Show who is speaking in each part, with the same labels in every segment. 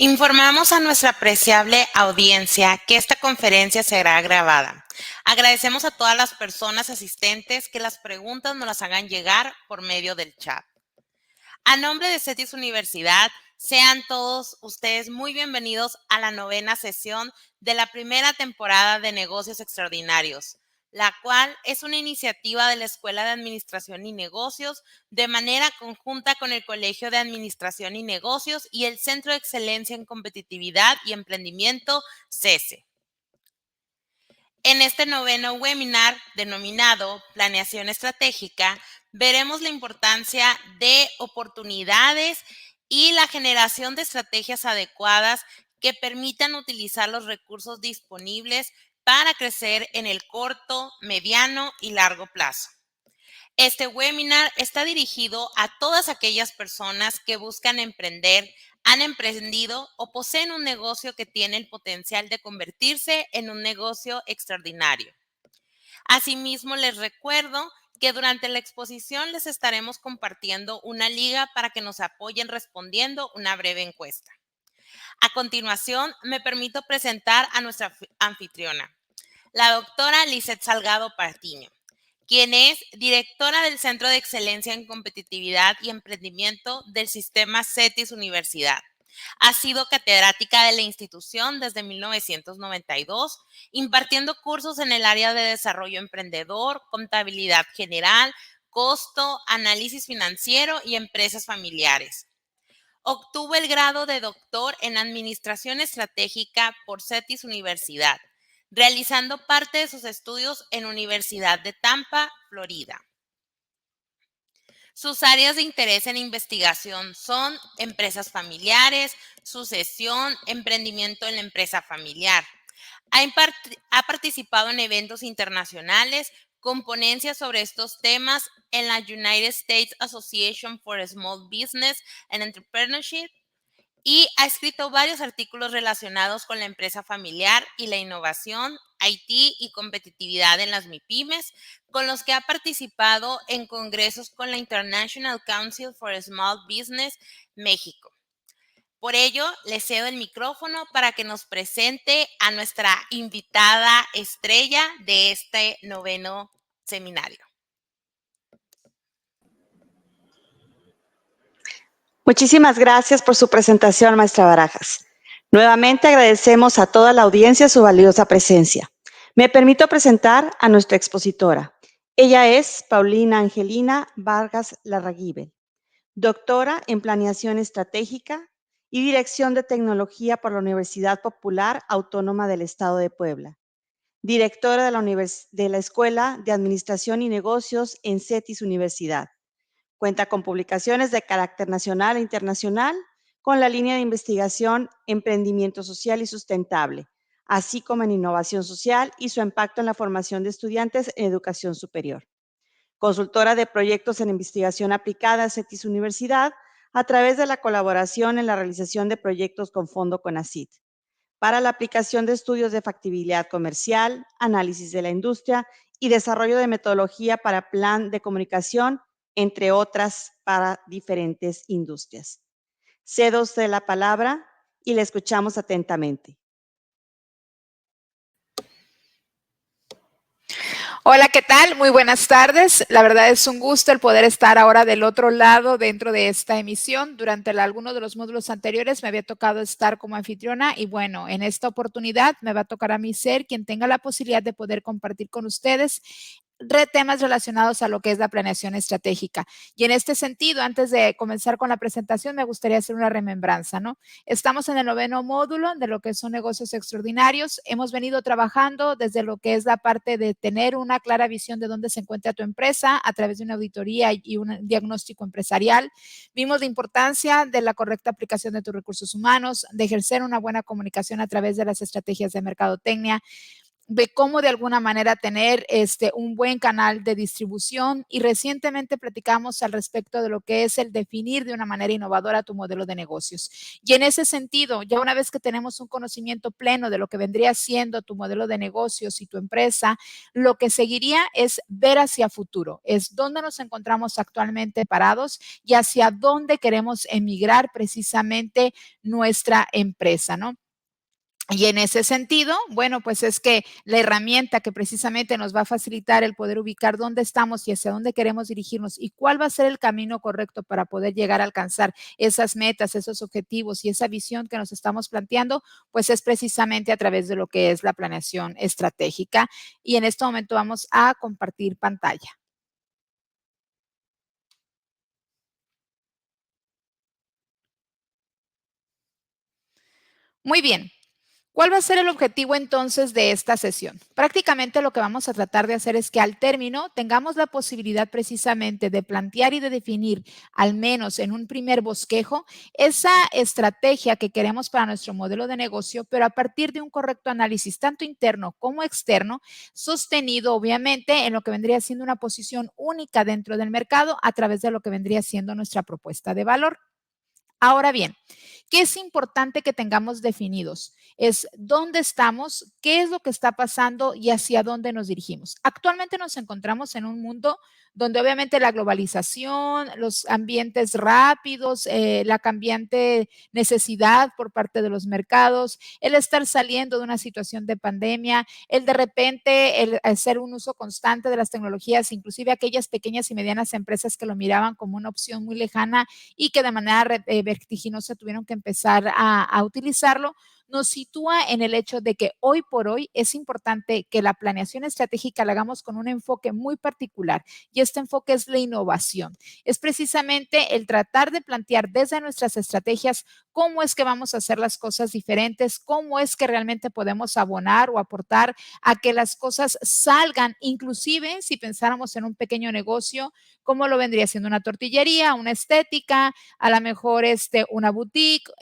Speaker 1: Informamos a nuestra apreciable audiencia que esta conferencia será grabada. Agradecemos a todas las personas asistentes que las preguntas nos las hagan llegar por medio del chat. A nombre de CETIS Universidad, sean todos ustedes muy bienvenidos a la 9ª sesión de la primera temporada de Negocios Extraordinarios, la cual es una iniciativa de la Escuela de Administración y Negocios de manera conjunta con el Colegio de Administración y Negocios y el Centro de Excelencia en Competitividad y Emprendimiento, CESE. En este 9º webinar denominado Planeación Estratégica, veremos la importancia de oportunidades y la generación de estrategias adecuadas que permitan utilizar los recursos disponibles para crecer en el corto, mediano y largo plazo. Este webinar está dirigido a todas aquellas personas que buscan emprender, han emprendido o poseen un negocio que tiene el potencial de convertirse en un negocio extraordinario. Asimismo, les recuerdo que durante la exposición les estaremos compartiendo una liga para que nos apoyen respondiendo una breve encuesta. A continuación, me permito presentar a nuestra anfitriona, la doctora Lizeth Salgado Patiño, quien es directora del Centro de Excelencia en Competitividad y Emprendimiento del Sistema CETIS Universidad. Ha sido catedrática de la institución desde 1992, impartiendo cursos en el área de desarrollo emprendedor, contabilidad general, costo, análisis financiero y empresas familiares. Obtuvo el grado de doctor en Administración Estratégica por CETIS Universidad, realizando parte de sus estudios en Universidad de Tampa, Florida. Sus áreas de interés en investigación son empresas familiares, sucesión, emprendimiento en la empresa familiar. Ha participado en eventos internacionales con ponencias sobre estos temas en la United States Association for Small Business and Entrepreneurship y ha escrito varios artículos relacionados con la empresa familiar y la innovación, IT y competitividad en las MIPYMES, con los que ha participado en congresos con la International Council for Small Business México. Por ello, le cedo el micrófono para que nos presente a nuestra invitada estrella de este 9º seminario.
Speaker 2: Muchísimas gracias por su presentación, maestra Barajas. Nuevamente agradecemos a toda la audiencia su valiosa presencia. Me permito presentar a nuestra expositora. Ella es Paulina Angelina Vargas Larraguibel, doctora en Planeación Estratégica y Dirección de Tecnología por la Universidad Popular Autónoma del Estado de Puebla, directora de la Escuela de Administración y Negocios en CETIS Universidad. Cuenta con publicaciones de carácter nacional e internacional con la línea de investigación Emprendimiento Social y Sustentable, así como en innovación social y su impacto en la formación de estudiantes en educación superior. Consultora de proyectos en investigación aplicada a CETIS Universidad a través de la colaboración en la realización de proyectos con fondo CONACYT para la aplicación de estudios de factibilidad comercial, análisis de la industria y desarrollo de metodología para plan de comunicación, entre otras para diferentes industrias. Cedo a usted la palabra y le escuchamos atentamente.
Speaker 3: Hola, ¿qué tal? Muy buenas tardes. La verdad es un gusto el poder estar ahora del otro lado dentro de esta emisión. Durante alguno de los módulos anteriores me había tocado estar como anfitriona y bueno, en esta oportunidad me va a tocar a mí ser quien tenga la posibilidad de poder compartir con ustedes temas relacionados a lo que es la planeación estratégica. Y en este sentido, antes de comenzar con la presentación, me gustaría hacer una remembranza, ¿no? Estamos en el 9º módulo de lo que son negocios extraordinarios. Hemos venido trabajando desde lo que es la parte de tener una clara visión de dónde se encuentra tu empresa a través de una auditoría y un diagnóstico empresarial. Vimos la importancia de la correcta aplicación de tus recursos humanos, de ejercer una buena comunicación a través de las estrategias de mercadotecnia. de cómo de alguna manera tener un buen canal de distribución, y recientemente platicamos al respecto de lo que es el definir de una manera innovadora tu modelo de negocios. Y en ese sentido, ya una vez que tenemos un conocimiento pleno de lo que vendría siendo tu modelo de negocios y tu empresa, lo que seguiría es ver hacia futuro, es dónde nos encontramos actualmente parados y hacia dónde queremos emigrar precisamente nuestra empresa, ¿no? Y en ese sentido, bueno, pues es que la herramienta que precisamente nos va a facilitar el poder ubicar dónde estamos y hacia dónde queremos dirigirnos y cuál va a ser el camino correcto para poder llegar a alcanzar esas metas, esos objetivos y esa visión que nos estamos planteando, pues es precisamente a través de lo que es la planeación estratégica. Y en este momento vamos a compartir pantalla. Muy bien. ¿Cuál va a ser el objetivo entonces de esta sesión? Prácticamente lo que vamos a tratar de hacer es que al término tengamos la posibilidad precisamente de plantear y de definir, al menos en un primer bosquejo, esa estrategia que queremos para nuestro modelo de negocio, pero a partir de un correcto análisis, tanto interno como externo, sostenido obviamente en lo que vendría siendo una posición única dentro del mercado a través de lo que vendría siendo nuestra propuesta de valor. Ahora bien, ¿qué es importante que tengamos definidos? Es dónde estamos, qué es lo que está pasando y hacia dónde nos dirigimos. Actualmente nos encontramos en un mundo donde obviamente la globalización, los ambientes rápidos, la cambiante necesidad por parte de los mercados, el estar saliendo de una situación de pandemia, el de repente el hacer un uso constante de las tecnologías, inclusive aquellas pequeñas y medianas empresas que lo miraban como una opción muy lejana y que de manera vertiginosa tuvieron que empezar a utilizarlo, nos sitúa en el hecho de que hoy por hoy es importante que la planeación estratégica la hagamos con un enfoque muy particular, y este enfoque es la innovación. Es precisamente el tratar de plantear desde nuestras estrategias cómo es que vamos a hacer las cosas diferentes, cómo es que realmente podemos abonar o aportar a que las cosas salgan, inclusive si pensáramos en un pequeño negocio, cómo lo vendría siendo una tortillería, una estética, a lo mejor una boutique,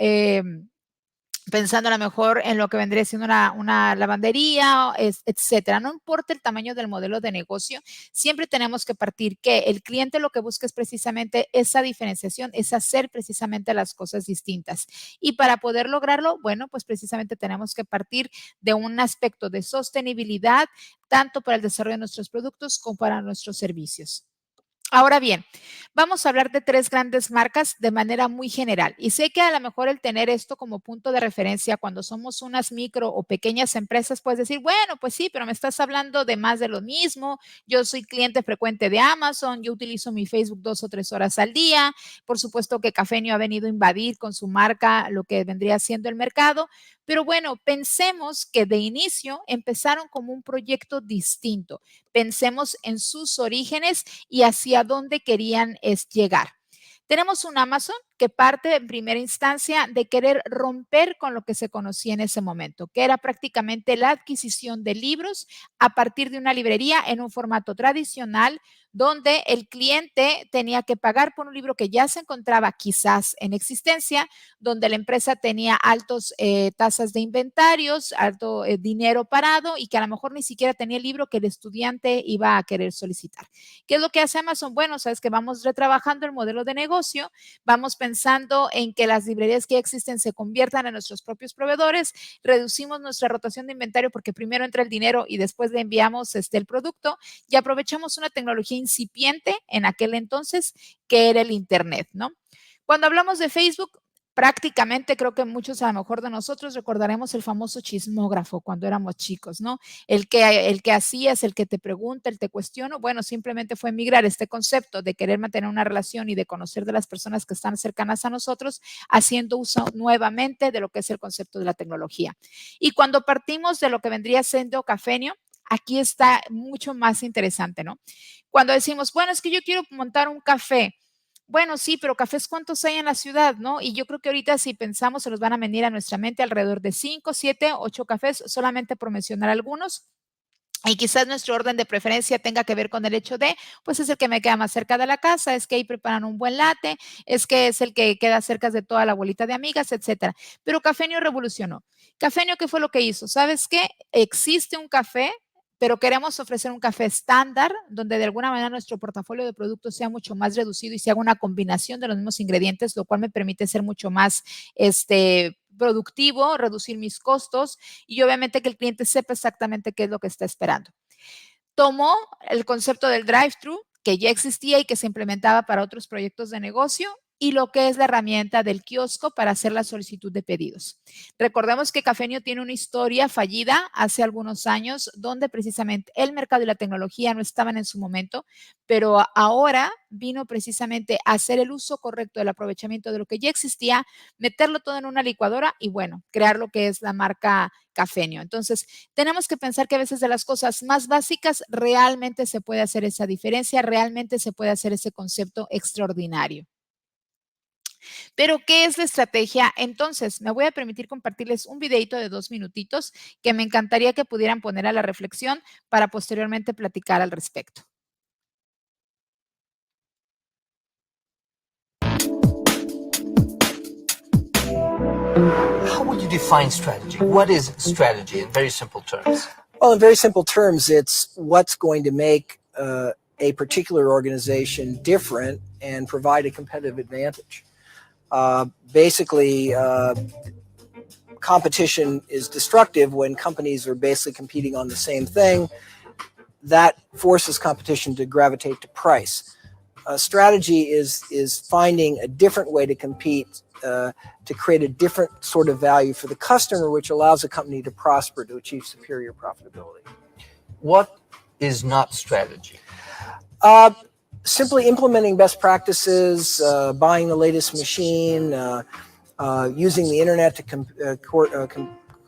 Speaker 3: pensando a lo mejor en lo que vendría siendo una lavandería, etcétera. No importa el tamaño del modelo de negocio, siempre tenemos que partir que el cliente lo que busca es precisamente esa diferenciación, es hacer precisamente las cosas distintas. Y para poder lograrlo, bueno, pues precisamente tenemos que partir de un aspecto de sostenibilidad, tanto para el desarrollo de nuestros productos como para nuestros servicios. Ahora bien, vamos a hablar de 3 grandes marcas de manera muy general. Y sé que a lo mejor el tener esto como punto de referencia cuando somos unas micro o pequeñas empresas, puedes decir, bueno, pues sí, pero me estás hablando de más de lo mismo. Yo soy cliente frecuente de Amazon, yo utilizo mi Facebook 2 o 3 horas al día. Por supuesto que Cafenio ha venido a invadir con su marca lo que vendría siendo el mercado. Pero bueno, pensemos que de inicio empezaron como un proyecto distinto. Pensemos en sus orígenes y hacia dónde querían llegar. Tenemos un Amazon que parte en primera instancia de querer romper con lo que se conocía en ese momento, que era prácticamente la adquisición de libros a partir de una librería en un formato tradicional, donde el cliente tenía que pagar por un libro que ya se encontraba quizás en existencia, donde la empresa tenía altos tasas de inventarios, alto dinero parado y que a lo mejor ni siquiera tenía el libro que el estudiante iba a querer solicitar. ¿Qué es lo que hace Amazon? Bueno, sabes que vamos retrabajando el modelo de negocio, vamos pensando en que las librerías que ya existen se conviertan en nuestros propios proveedores, reducimos nuestra rotación de inventario porque primero entra el dinero y después le enviamos el producto, y aprovechamos una tecnología incipiente en aquel entonces que era el Internet, ¿no? Cuando hablamos de Facebook, prácticamente creo que muchos a lo mejor de nosotros recordaremos el famoso chismógrafo cuando éramos chicos, ¿no? El que hacías, el que te pregunta, el te cuestiona, bueno, simplemente fue migrar este concepto de querer mantener una relación y de conocer de las personas que están cercanas a nosotros, haciendo uso nuevamente de lo que es el concepto de la tecnología. Y cuando partimos de lo que vendría siendo Cafenio, aquí está mucho más interesante, ¿no? Cuando decimos, bueno, es que yo quiero montar un café. Bueno, sí, pero cafés, ¿cuántos hay en la ciudad, no? Y yo creo que ahorita si pensamos se nos van a venir a nuestra mente alrededor de 5, 7, 8 cafés, solamente por mencionar algunos. Y quizás nuestro orden de preferencia tenga que ver con el hecho de, pues es el que me queda más cerca de la casa, es que ahí preparan un buen latte, es que es el que queda cerca de toda la bolita de amigas, etcétera. Pero Cafenio revolucionó. Cafenio, ¿qué fue lo que hizo? ¿Sabes qué? Existe un café, pero queremos ofrecer un café estándar, donde de alguna manera nuestro portafolio de productos sea mucho más reducido y se haga una combinación de los mismos ingredientes, lo cual me permite ser mucho más productivo, reducir mis costos y obviamente que el cliente sepa exactamente qué es lo que está esperando. Tomó el concepto del drive-thru, que ya existía y que se implementaba para otros proyectos de negocio, y lo que es la herramienta del kiosco para hacer la solicitud de pedidos. Recordemos que Cafenio tiene una historia fallida hace algunos años donde precisamente el mercado y la tecnología no estaban en su momento, pero ahora vino precisamente a hacer el uso correcto del aprovechamiento de lo que ya existía, meterlo todo en una licuadora y bueno, crear lo que es la marca Cafenio. Entonces, tenemos que pensar que a veces de las cosas más básicas realmente se puede hacer esa diferencia, realmente se puede hacer ese concepto extraordinario. Pero, ¿qué es la estrategia? Entonces, me voy a permitir compartirles un videito de 2 minutitos que me encantaría que pudieran poner a la reflexión para posteriormente platicar al respecto.
Speaker 4: How would you define strategy? What is strategy in very simple terms?
Speaker 5: Well, in very simple terms, it's what's going to make a particular organization different and provide a competitive advantage. Basically, competition is destructive when companies are basically competing on the same thing. That forces competition to gravitate to price. Strategy is finding a different way to compete to create a different sort of value for the customer, which allows a company to prosper, to achieve superior profitability.
Speaker 4: What is not strategy?
Speaker 5: Simply implementing best practices, buying the latest machine, using the internet to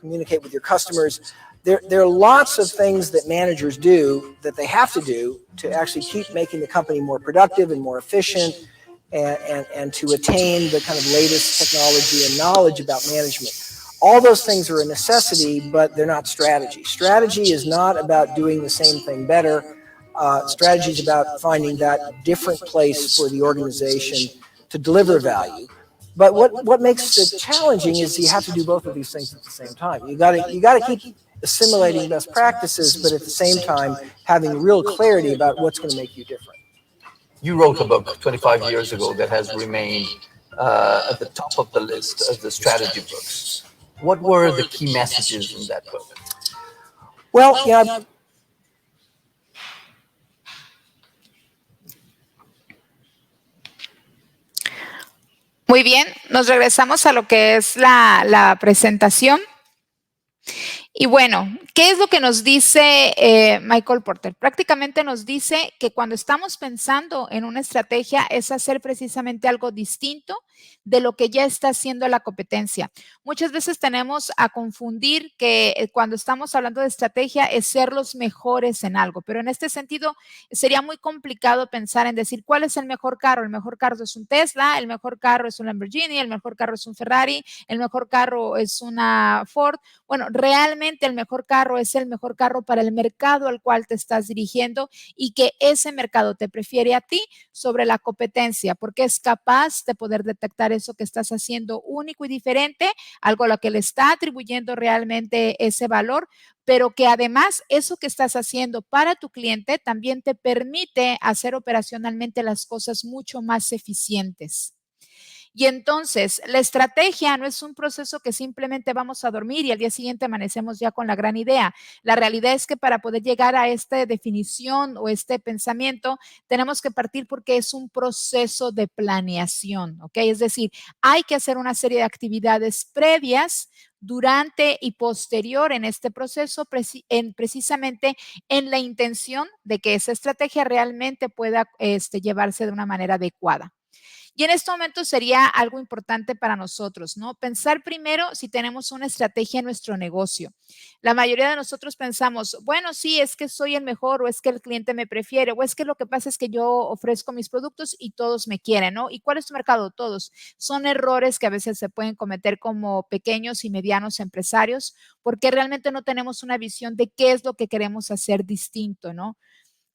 Speaker 5: communicate with your customers. There are lots of things that managers do that they have to do to actually keep making the company more productive and more efficient and to attain the kind of latest technology and knowledge about management. All those things are a necessity, but they're not strategy. Strategy is not about doing the same thing better. Strategy is about finding that different place for the organization to deliver value. But what makes it challenging is you have to do both of these things at the same time. You got to keep assimilating best practices, but at the same time having real clarity about what's going to make you different.
Speaker 4: You wrote a book 25 years ago that has remained at the top of the list of the strategy books. What were the key messages in that book?
Speaker 5: Well, yeah.
Speaker 3: Muy bien, nos regresamos a lo que es la presentación. Y bueno, ¿qué es lo que nos dice Michael Porter? Prácticamente nos dice que cuando estamos pensando en una estrategia es hacer precisamente algo distinto de lo que ya está haciendo la competencia. Muchas veces tenemos a confundir que cuando estamos hablando de estrategia es ser los mejores en algo, pero en este sentido sería muy complicado pensar en decir cuál es el mejor carro. El mejor carro es un Tesla, el mejor carro es un Lamborghini, el mejor carro es un Ferrari, el mejor carro es una Ford. Bueno, realmente el mejor carro es el mejor carro para el mercado al cual te estás dirigiendo y que ese mercado te prefiere a ti sobre la competencia porque es capaz de poder detectar eso que estás haciendo único y diferente, algo a lo que le está atribuyendo realmente ese valor, pero que además eso que estás haciendo para tu cliente también te permite hacer operacionalmente las cosas mucho más eficientes. Y entonces, la estrategia no es un proceso que simplemente vamos a dormir y al día siguiente amanecemos ya con la gran idea. La realidad es que para poder llegar a esta definición o este pensamiento, tenemos que partir porque es un proceso de planeación, ¿ok? Es decir, hay que hacer una serie de actividades previas durante y posterior en este proceso, precisamente en la intención de que esa estrategia realmente pueda llevarse de una manera adecuada. Y en este momento sería algo importante para nosotros, ¿no? Pensar primero si tenemos una estrategia en nuestro negocio. La mayoría de nosotros pensamos, bueno, sí, es que soy el mejor o es que el cliente me prefiere o es que lo que pasa es que yo ofrezco mis productos y todos me quieren, ¿no? ¿Y cuál es tu mercado? Todos. Son errores que a veces se pueden cometer como pequeños y medianos empresarios porque realmente no tenemos una visión de qué es lo que queremos hacer distinto, ¿no?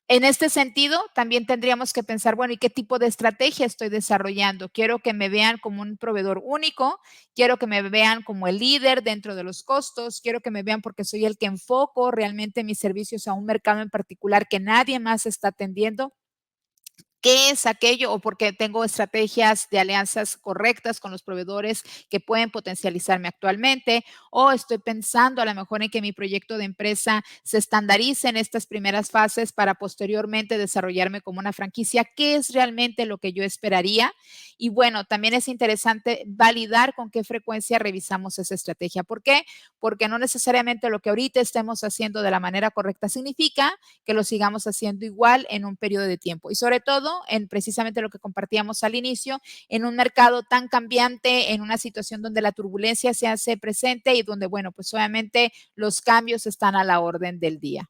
Speaker 3: En este sentido, también tendríamos que pensar, bueno, ¿y qué tipo de estrategia estoy desarrollando? Quiero que me vean como un proveedor único, quiero que me vean como el líder dentro de los costos, quiero que me vean porque soy el que enfoco realmente mis servicios a un mercado en particular que nadie más está atendiendo. ¿Qué es aquello? O porque tengo estrategias de alianzas correctas con los proveedores que pueden potencializarme actualmente, o estoy pensando a lo mejor en que mi proyecto de empresa se estandarice en estas primeras fases para posteriormente desarrollarme como una franquicia. ¿Qué es realmente lo que yo esperaría? Y bueno, también es interesante validar con qué frecuencia revisamos esa estrategia. ¿Por qué? Porque no necesariamente lo que ahorita estemos haciendo de la manera correcta significa que lo sigamos haciendo igual en un periodo de tiempo. Y sobre todo, en precisamente lo que compartíamos al inicio, en un mercado tan cambiante, en una situación donde la turbulencia se hace presente y donde, bueno, pues obviamente los cambios están a la orden del día.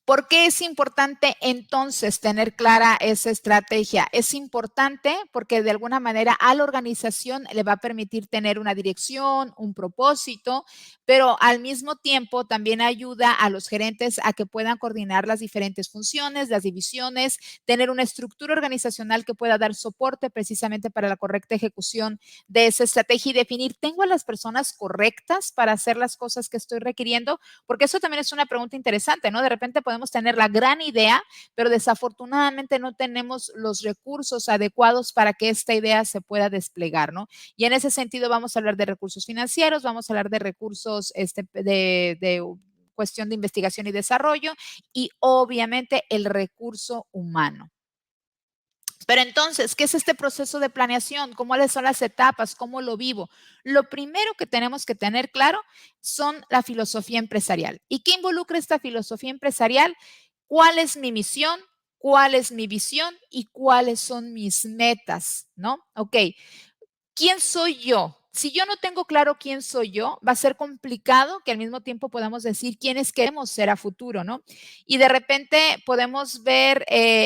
Speaker 3: ¿Por qué es importante entonces tener clara esa estrategia? Es importante porque de alguna manera a la organización le va a permitir tener una dirección, un propósito, pero al mismo tiempo también ayuda a los gerentes a que puedan coordinar las diferentes funciones, las divisiones, tener una estructura organizacional que pueda dar soporte precisamente para la correcta ejecución de esa estrategia y definir, ¿tengo a las personas correctas para hacer las cosas que estoy requiriendo? Porque eso también es una pregunta interesante, ¿no? De repente podemos tener la gran idea, pero desafortunadamente no tenemos los recursos adecuados para que esta idea se pueda desplegar, ¿no? Y en ese sentido vamos a hablar de recursos financieros, vamos a hablar de recursos de cuestión de investigación y desarrollo y obviamente el recurso humano. Pero entonces, ¿qué es este proceso de planeación? ¿Cuáles son las etapas? ¿Cómo lo vivo? Lo primero que tenemos que tener claro son la filosofía empresarial. ¿Y qué involucra esta filosofía empresarial? ¿Cuál es mi misión? ¿Cuál es mi visión? ¿Y cuáles son mis metas? ¿No? Ok. ¿Quién soy yo? Si yo no tengo claro quién soy yo, va a ser complicado que al mismo tiempo podamos decir quiénes queremos ser a futuro, ¿no? Y de repente podemos ver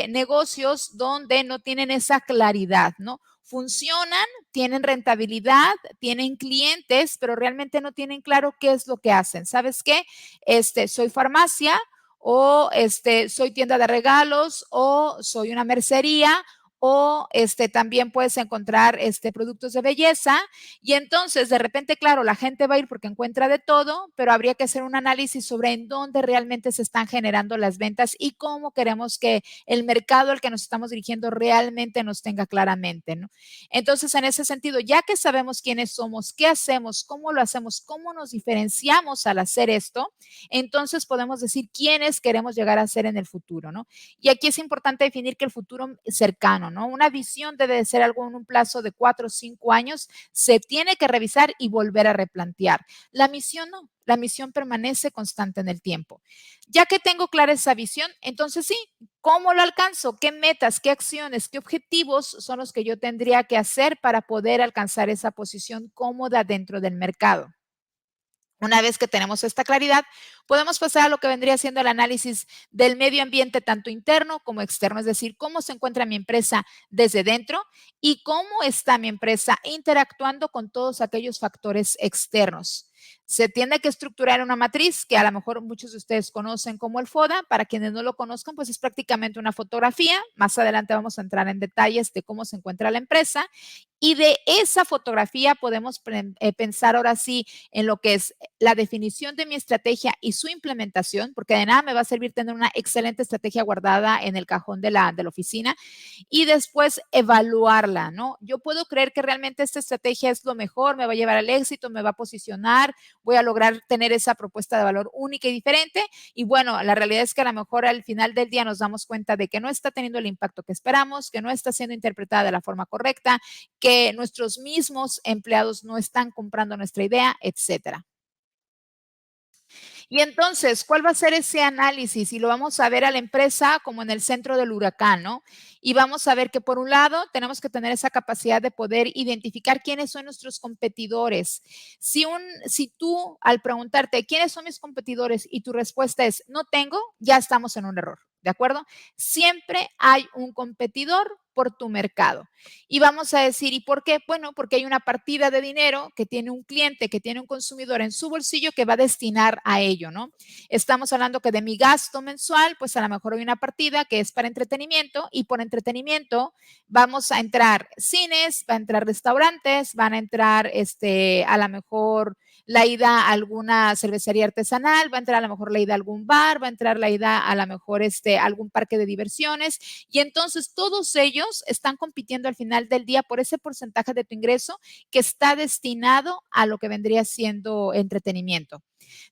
Speaker 3: negocios donde no tienen esa claridad, ¿no? Funcionan, tienen rentabilidad, tienen clientes, pero realmente no tienen claro qué es lo que hacen. ¿Sabes qué? Soy farmacia o soy tienda de regalos o soy una mercería o también puedes encontrar productos de belleza y entonces de repente, claro, la gente va a ir porque encuentra de todo, pero habría que hacer un análisis sobre en dónde realmente se están generando las ventas y cómo queremos que el mercado al que nos estamos dirigiendo realmente nos tenga claramente, ¿no? Entonces, en ese sentido, ya que sabemos quiénes somos, qué hacemos, cómo lo hacemos, cómo nos diferenciamos al hacer esto, entonces podemos decir quiénes queremos llegar a ser en el futuro, ¿no? Y aquí es importante definir que el futuro cercano, ¿no? Una visión debe de ser algo en un plazo de 4 o 5 años, se tiene que revisar y volver a replantear. La misión no, la misión permanece constante en el tiempo. Ya que tengo clara esa visión, entonces sí, ¿cómo lo alcanzo? ¿Qué metas, qué acciones, qué objetivos son los que yo tendría que hacer para poder alcanzar esa posición cómoda dentro del mercado? Una vez que tenemos esta claridad, podemos pasar a lo que vendría siendo el análisis del medio ambiente, tanto interno como externo, es decir, cómo se encuentra mi empresa desde dentro y cómo está mi empresa interactuando con todos aquellos factores externos. Se tiene que estructurar una matriz que a lo mejor muchos de ustedes conocen como el FODA. Para quienes no lo conozcan, pues es prácticamente una fotografía. Más adelante vamos a entrar en detalles de cómo se encuentra la empresa. Y de esa fotografía podemos pensar ahora sí en lo que es la definición de mi estrategia y su implementación, porque de nada me va a servir tener una excelente estrategia guardada en el cajón de la oficina y después evaluarla, ¿no? Yo puedo creer que realmente esta estrategia es lo mejor, me va a llevar al éxito, me va a posicionar, voy a lograr tener esa propuesta de valor única y diferente. Y bueno, la realidad es que a lo mejor al final del día nos damos cuenta de que no está teniendo el impacto que esperamos, que no está siendo interpretada de la forma correcta, que nuestros mismos empleados no están comprando nuestra idea, etcétera. Y entonces, ¿cuál va a ser ese análisis? Y lo vamos a ver a la empresa como en el centro del huracán, ¿no? Y vamos a ver que por un lado tenemos que tener esa capacidad de poder identificar quiénes son nuestros competidores. Si tú al preguntarte quiénes son mis competidores y tu respuesta es no tengo, ya estamos en un error. ¿De acuerdo? Siempre hay un competidor por tu mercado. Y vamos a decir, ¿y por qué? Bueno, porque hay una partida de dinero que tiene un cliente, que tiene un consumidor en su bolsillo que va a destinar a ello, ¿no? Estamos hablando que de mi gasto mensual, pues a lo mejor hay una partida que es para entretenimiento y por entretenimiento vamos a entrar cines, va a entrar restaurantes, van a entrar a lo mejor la ida a alguna cervecería artesanal, va a entrar a lo mejor la ida a algún bar, va a entrar la ida a lo mejor a algún parque de diversiones y entonces todos ellos están compitiendo al final del día por ese porcentaje de tu ingreso que está destinado a lo que vendría siendo entretenimiento.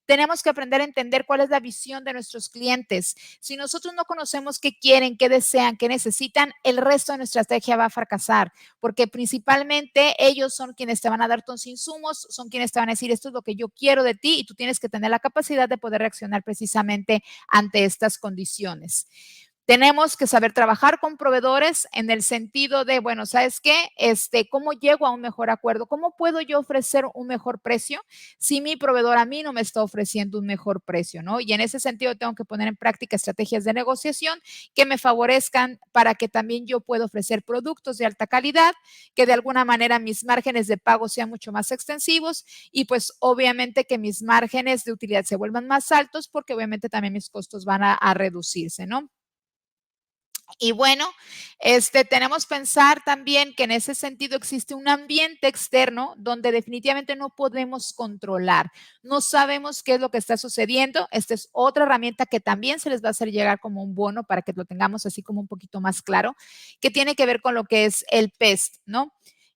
Speaker 3: Tenemos que aprender a entender cuál es la visión de nuestros clientes. Si nosotros no conocemos qué quieren, qué desean, qué necesitan, el resto de nuestra estrategia va a fracasar, porque principalmente ellos son quienes te van a dar tus insumos, son quienes te van a decir esto es lo que yo quiero de ti y tú tienes que tener la capacidad de poder reaccionar precisamente ante estas condiciones. Tenemos que saber trabajar con proveedores en el sentido de, bueno, ¿sabes qué? ¿Cómo llego a un mejor acuerdo? ¿Cómo puedo yo ofrecer un mejor precio si mi proveedor a mí no me está ofreciendo un mejor precio, ¿no? Y en ese sentido tengo que poner en práctica estrategias de negociación que me favorezcan para que también yo pueda ofrecer productos de alta calidad, que de alguna manera mis márgenes de pago sean mucho más extensivos y pues obviamente que mis márgenes de utilidad se vuelvan más altos porque obviamente también mis costos van a reducirse, ¿no? Y bueno, tenemos que pensar también que en ese sentido existe un ambiente externo donde definitivamente no podemos controlar. No sabemos qué es lo que está sucediendo. Esta es otra herramienta que también se les va a hacer llegar como un bono para que lo tengamos así como un poquito más claro, que tiene que ver con lo que es el PEST, ¿no?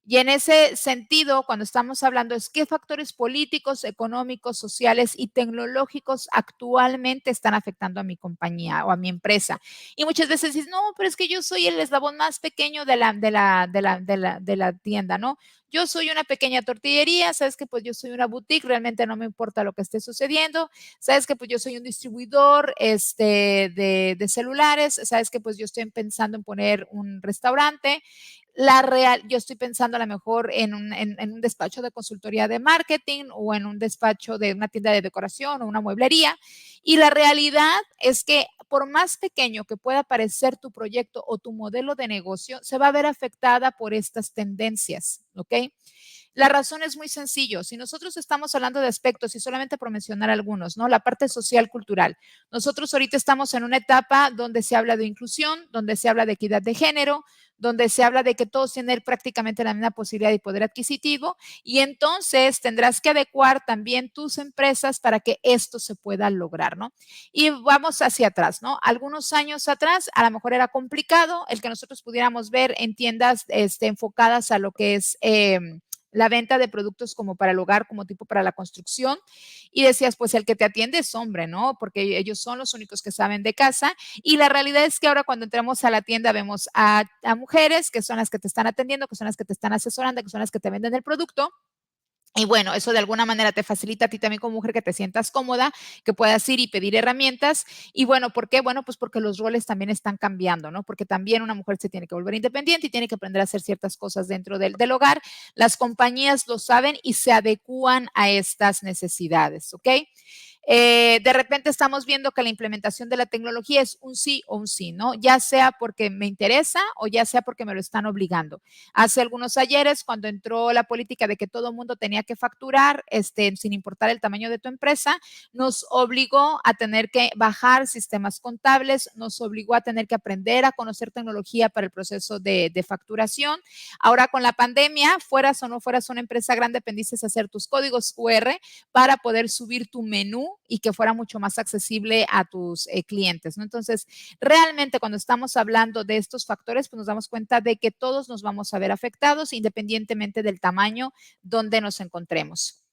Speaker 3: Y en ese sentido, cuando estamos hablando es qué factores políticos, económicos, sociales y tecnológicos actualmente están afectando a mi compañía o a mi empresa. Y muchas veces dices, no, pero es que yo soy el eslabón más pequeño de la tienda, ¿no? Yo soy una pequeña tortillería, sabes que pues yo soy una boutique, realmente no me importa lo que esté sucediendo, sabes que pues yo soy un distribuidor de celulares, sabes que pues yo estoy pensando en poner un restaurante, yo estoy pensando a lo mejor en un despacho de consultoría de marketing o en un despacho de una tienda de decoración o una mueblería. Y la realidad es que por más pequeño que pueda parecer tu proyecto o tu modelo de negocio, se va a ver afectada por estas tendencias, ¿ok? La razón es muy sencillo. Si nosotros estamos hablando de aspectos y solamente por mencionar algunos, ¿no? La parte social, cultural. Nosotros ahorita estamos en una etapa donde se habla de inclusión, donde se habla de equidad de género, donde se habla de que todos tienen prácticamente la misma posibilidad de poder adquisitivo y entonces tendrás que adecuar también tus empresas para que esto se pueda lograr, ¿no? Y vamos hacia atrás, ¿no? Algunos años atrás a lo mejor era complicado el que nosotros pudiéramos ver en tiendas enfocadas a lo que es la venta de productos como para el hogar, como tipo para la construcción. Y decías, pues el que te atiende es hombre, ¿no? Porque ellos son los únicos que saben de casa. Y la realidad es que ahora cuando entramos a la tienda vemos a mujeres que son las que te están atendiendo, que son las que te están asesorando, que son las que te venden el producto. Y bueno, eso de alguna manera te facilita a ti también como mujer que te sientas cómoda, que puedas ir y pedir herramientas. Y bueno, ¿por qué? Bueno, pues porque los roles también están cambiando, ¿no? Porque también una mujer se tiene que volver independiente y tiene que aprender a hacer ciertas cosas dentro del hogar. Las compañías lo saben y se adecúan a estas necesidades, ¿ok? De repente estamos viendo que la implementación de la tecnología es un sí o un sí, ¿no? Ya sea porque me interesa o ya sea porque me lo están obligando. Hace algunos ayeres, cuando entró la política de que todo el mundo tenía que facturar, sin importar el tamaño de tu empresa, nos obligó a tener que bajar sistemas contables, nos obligó a tener que aprender a conocer tecnología para el proceso de facturación. Ahora con la pandemia, fueras o no fueras una empresa grande, aprendiste a hacer tus códigos QR para poder subir tu menú y que fuera mucho más accesible a tus clientes, ¿no? Entonces, realmente cuando estamos hablando de estos factores, pues nos damos cuenta de que todos nos vamos a ver afectados independientemente del tamaño donde nos encontremos.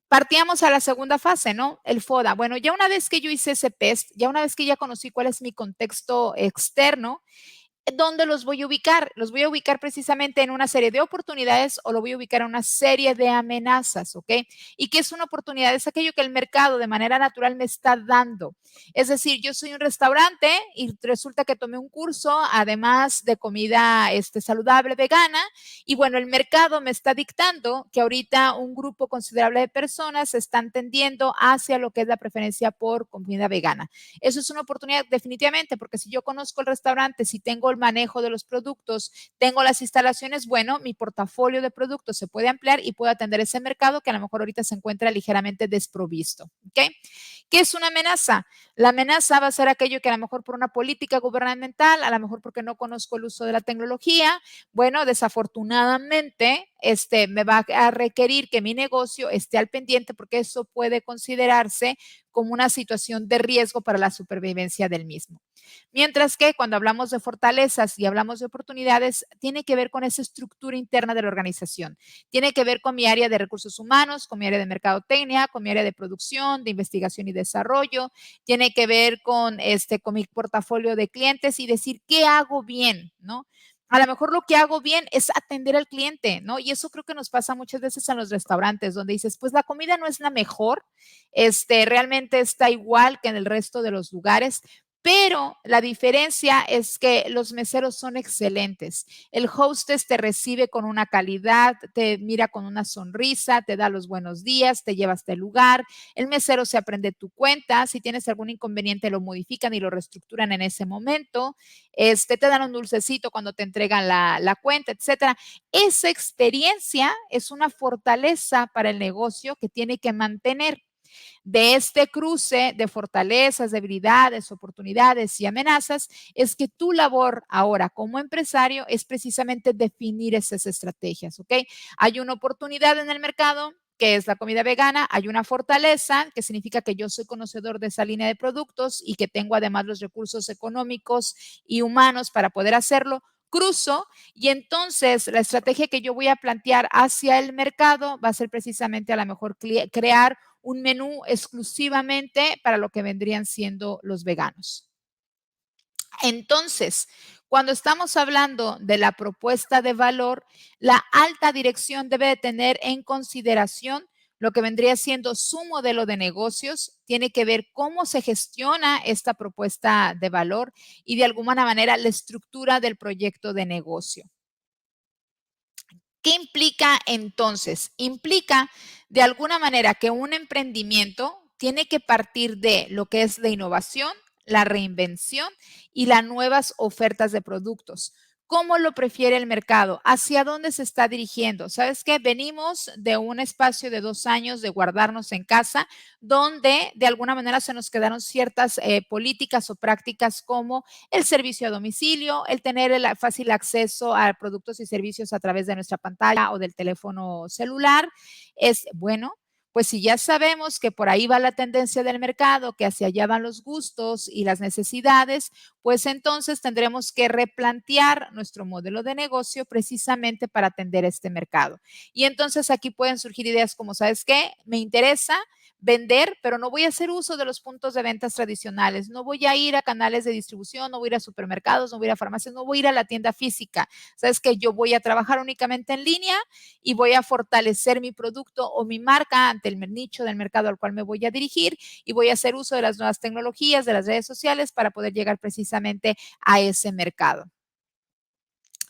Speaker 3: Partíamos a la segunda fase, ¿no? El FODA. Bueno, ya una vez que yo hice ese PEST, ya una vez que ya conocí cuál es mi contexto externo, ¿Dónde los voy a ubicar? Los voy a ubicar precisamente en una serie de oportunidades o lo voy a ubicar en una serie de amenazas, ¿ok? ¿Y qué es una oportunidad? Es aquello que el mercado de manera natural me está dando. Es decir, yo soy un restaurante y resulta que tomé un curso, además de comida saludable, vegana, y bueno, el mercado me está dictando que ahorita un grupo considerable de personas se están tendiendo hacia lo que es la preferencia por comida vegana. Eso es una oportunidad definitivamente, porque si yo conozco el restaurante, si tengo el manejo de los productos, tengo las instalaciones, bueno, mi portafolio de productos se puede ampliar y puedo atender ese mercado que a lo mejor ahorita se encuentra ligeramente desprovisto. ¿Ok? ¿Qué es una amenaza? La amenaza va a ser aquello que a lo mejor por una política gubernamental, a lo mejor porque no conozco el uso de la tecnología, bueno, desafortunadamente, me va a requerir que mi negocio esté al pendiente porque eso puede considerarse como una situación de riesgo para la supervivencia del mismo. Mientras que cuando hablamos de fortalezas y hablamos de oportunidades, tiene que ver con esa estructura interna de la organización. Tiene que ver con mi área de recursos humanos, con mi área de mercadotecnia, con mi área de producción, de investigación y desarrollo. Tiene que ver con mi portafolio de clientes y decir, ¿qué hago bien? ¿No? A lo mejor lo que hago bien es atender al cliente, ¿no? Y eso creo que nos pasa muchas veces en los restaurantes, donde dices, pues la comida no es la mejor, realmente está igual que en el resto de los lugares, pero la diferencia es que los meseros son excelentes. El hostess te recibe con una calidad, te mira con una sonrisa, te da los buenos días, te lleva hasta el lugar. El mesero se aprende tu cuenta. Si tienes algún inconveniente, lo modifican y lo reestructuran en ese momento. Te dan un dulcecito cuando te entregan la cuenta, etcétera. Esa experiencia es una fortaleza para el negocio que tiene que mantener. De este cruce de fortalezas, debilidades, oportunidades y amenazas, es que tu labor ahora como empresario es precisamente definir esas estrategias, ¿ok? Hay una oportunidad en el mercado, que es la comida vegana, hay una fortaleza, que significa que yo soy conocedor de esa línea de productos y que tengo además los recursos económicos y humanos para poder hacerlo. Cruzo y entonces la estrategia que yo voy a plantear hacia el mercado va a ser precisamente a lo mejor crear un menú exclusivamente para lo que vendrían siendo los veganos. Entonces, cuando estamos hablando de la propuesta de valor, la alta dirección debe de tener en consideración lo que vendría siendo su modelo de negocios, tiene que ver cómo se gestiona esta propuesta de valor y de alguna manera la estructura del proyecto de negocio. ¿Qué implica entonces? Implica de alguna manera que un emprendimiento tiene que partir de lo que es la innovación, la reinvención y las nuevas ofertas de productos. ¿Cómo lo prefiere el mercado? ¿Hacia dónde se está dirigiendo? ¿Sabes qué? Venimos de un espacio de 2 años de guardarnos en casa, donde de alguna manera se nos quedaron ciertas políticas o prácticas como el servicio a domicilio, el tener el fácil acceso a productos y servicios a través de nuestra pantalla o del teléfono celular. Es bueno. Pues si ya sabemos que por ahí va la tendencia del mercado, que hacia allá van los gustos y las necesidades, pues entonces tendremos que replantear nuestro modelo de negocio precisamente para atender este mercado. Y entonces aquí pueden surgir ideas como, ¿sabes qué? Me interesa vender, pero no voy a hacer uso de los puntos de ventas tradicionales. No voy a ir a canales de distribución, no voy a ir a supermercados, no voy a ir a farmacias, no voy a ir a la tienda física. ¿Sabes qué? Yo voy a trabajar únicamente en línea y voy a fortalecer mi producto o mi marca ante el nicho del mercado al cual me voy a dirigir y voy a hacer uso de las nuevas tecnologías, de las redes sociales para poder llegar precisamente a ese mercado.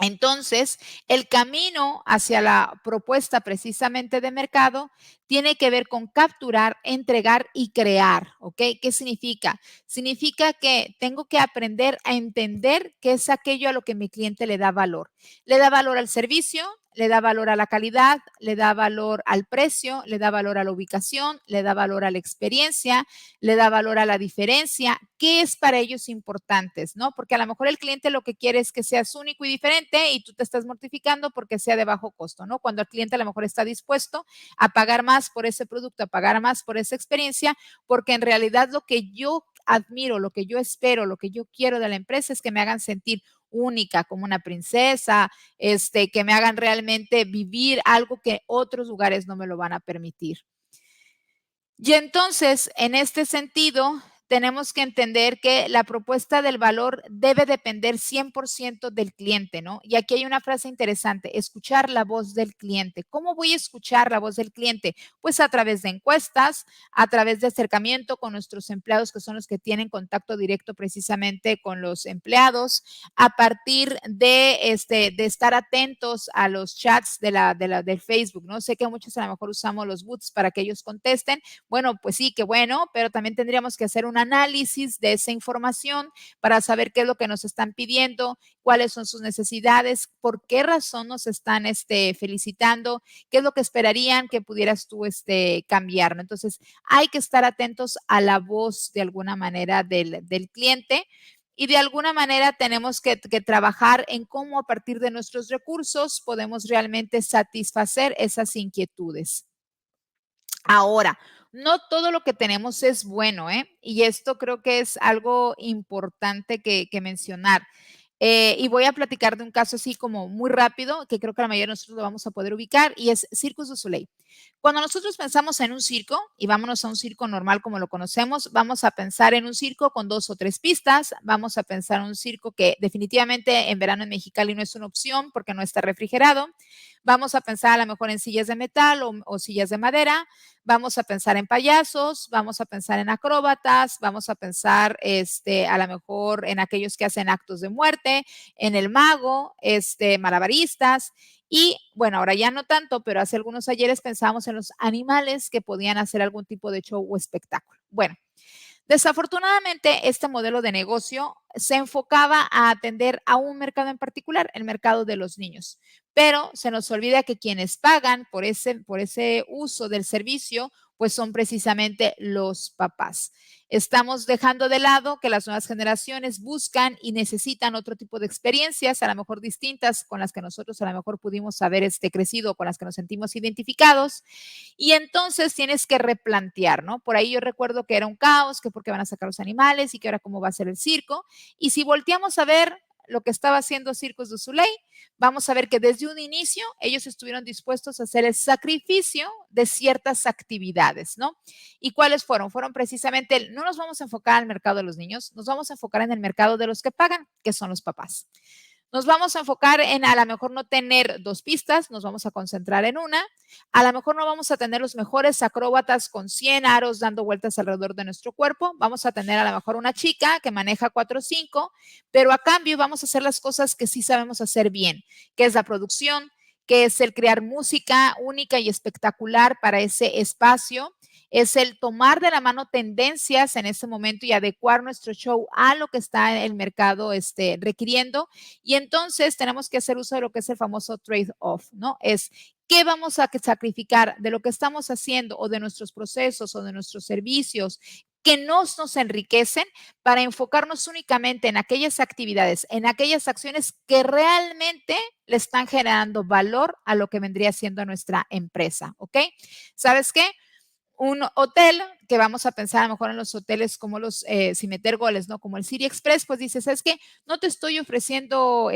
Speaker 3: Entonces, el camino hacia la propuesta precisamente de mercado tiene que ver con capturar, entregar y crear, ¿ok? ¿Qué significa? Significa que tengo que aprender a entender qué es aquello a lo que mi cliente le da valor. Le da valor al servicio, le da valor a la calidad, le da valor al precio, le da valor a la ubicación, le da valor a la experiencia, le da valor a la diferencia. ¿Qué es para ellos importantes, no? Porque a lo mejor el cliente lo que quiere es que seas único y diferente y tú te estás mortificando porque sea de bajo costo, ¿no? Cuando el cliente a lo mejor está dispuesto a pagar más por ese producto, a pagar más por esa experiencia, porque en realidad lo que yo admiro, lo que yo espero, lo que yo quiero de la empresa es que me hagan sentir única, como una princesa, que me hagan realmente vivir algo que otros lugares no me lo van a permitir. Y entonces, en este sentido, tenemos que entender que la propuesta del valor debe depender 100% del cliente, ¿no? Y aquí hay una frase interesante, escuchar la voz del cliente. ¿Cómo voy a escuchar la voz del cliente? Pues a través de encuestas, a través de acercamiento con nuestros empleados, que son los que tienen contacto directo precisamente con los empleados, a partir de estar atentos a los chats del Facebook, ¿no? Sé que muchos a lo mejor usamos los bots para que ellos contesten. Bueno, pues sí, qué bueno, pero también tendríamos que hacer un análisis de esa información para saber qué es lo que nos están pidiendo, cuáles son sus necesidades, por qué razón nos están felicitando, qué es lo que esperarían que pudieras tú cambiar, ¿no? Entonces, hay que estar atentos a la voz de alguna manera del cliente. Y de alguna manera tenemos que trabajar en cómo a partir de nuestros recursos podemos realmente satisfacer esas inquietudes. Ahora, no todo lo que tenemos es bueno, ¿eh? Y esto creo que es algo importante que mencionar. Y voy a platicar de un caso así como muy rápido, que creo que la mayoría de nosotros lo vamos a poder ubicar, y es Circus du Soleil. Cuando nosotros pensamos en un circo, y vámonos a un circo normal como lo conocemos, vamos a pensar en un circo con 2 o 3 pistas, vamos a pensar en un circo que definitivamente en verano en Mexicali no es una opción porque no está refrigerado. Vamos a pensar a lo mejor en sillas de metal o sillas de madera, vamos a pensar en payasos, vamos a pensar en acróbatas, vamos a pensar a lo mejor en aquellos que hacen actos de muerte, en el mago, malabaristas. Y bueno, ahora ya no tanto, pero hace algunos ayeres pensábamos en los animales que podían hacer algún tipo de show o espectáculo. Bueno, desafortunadamente, este modelo de negocio se enfocaba a atender a un mercado en particular, el mercado de los niños. Pero se nos olvida que quienes pagan por ese uso del servicio, pues son precisamente los papás. Estamos dejando de lado que las nuevas generaciones buscan y necesitan otro tipo de experiencias, a lo mejor distintas con las que nosotros a lo mejor pudimos haber crecido, con las que nos sentimos identificados. Y entonces tienes que replantear, ¿no? Por ahí yo recuerdo que era un caos, que por qué van a sacar los animales y que ahora cómo va a ser el circo. Y si volteamos a ver lo que estaba haciendo Circus du Soleil, vamos a ver que desde un inicio ellos estuvieron dispuestos a hacer el sacrificio de ciertas actividades, ¿no? ¿Y cuáles fueron? Fueron precisamente, no nos vamos a enfocar al mercado de los niños, nos vamos a enfocar en el mercado de los que pagan, que son los papás. Nos vamos a enfocar en a lo mejor no tener 2 pistas, nos vamos a concentrar en una. A lo mejor no vamos a tener los mejores acróbatas con 100 aros dando vueltas alrededor de nuestro cuerpo. Vamos a tener a lo mejor una chica que maneja 4 o 5, pero a cambio vamos a hacer las cosas que sí sabemos hacer bien, que es la producción, que es el crear música única y espectacular para ese espacio, es el tomar de la mano tendencias en ese momento y adecuar nuestro show a lo que está el mercado requiriendo. Y entonces tenemos que hacer uso de lo que es el famoso trade-off, ¿no? Es qué vamos a sacrificar de lo que estamos haciendo o de nuestros procesos o de nuestros servicios que nos enriquecen para enfocarnos únicamente en aquellas actividades, en aquellas acciones que realmente le están generando valor a lo que vendría siendo nuestra empresa, ¿ok? ¿Sabes qué? Un hotel, que vamos a pensar a lo mejor en los hoteles como los, sin meter goles, ¿no? Como el City Express, pues dices, ¿sabes qué? No te estoy ofreciendo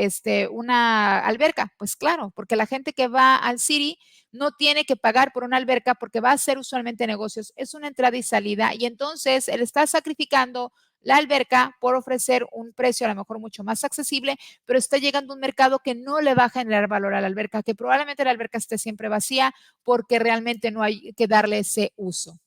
Speaker 3: una alberca. Pues claro, porque la gente que va al City no tiene que pagar por una alberca porque va a hacer usualmente negocios. Es una entrada y salida y entonces él está sacrificando la alberca por ofrecer un precio a lo mejor mucho más accesible, pero está llegando a un mercado que no le va a generar valor a la alberca, que probablemente la alberca esté siempre vacía porque realmente no hay que darle ese uso.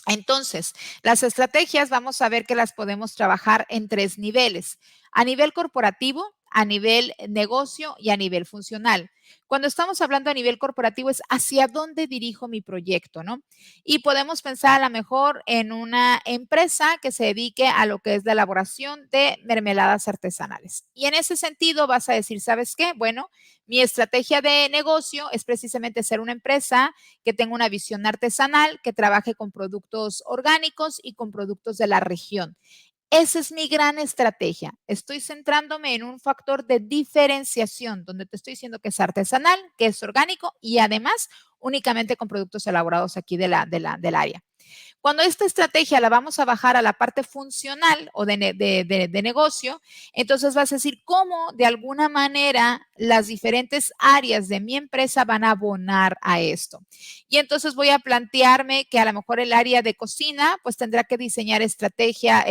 Speaker 3: Entonces, las estrategias vamos a ver que las podemos trabajar en 3 niveles: a nivel corporativo, a nivel negocio y a nivel funcional. Cuando estamos hablando a nivel corporativo es hacia dónde dirijo mi proyecto, ¿no? Y podemos pensar a lo mejor en una empresa que se dedique a lo que es la elaboración de mermeladas artesanales. Y en ese sentido vas a decir, ¿sabes qué? Bueno, mi estrategia de negocio es precisamente ser una empresa que tenga una visión artesanal, que trabaje con productos orgánicos y con productos de la región. Esa es mi gran estrategia. Estoy centrándome en un factor de diferenciación, donde te estoy diciendo que es artesanal, que es orgánico y además únicamente con productos elaborados aquí del área. Cuando esta estrategia la vamos a bajar a la parte funcional o de negocio, entonces vas a decir cómo de alguna manera las diferentes áreas de mi empresa van a abonar a esto. Y entonces voy a plantearme que a lo mejor el área de cocina pues tendrá que diseñar estrategia,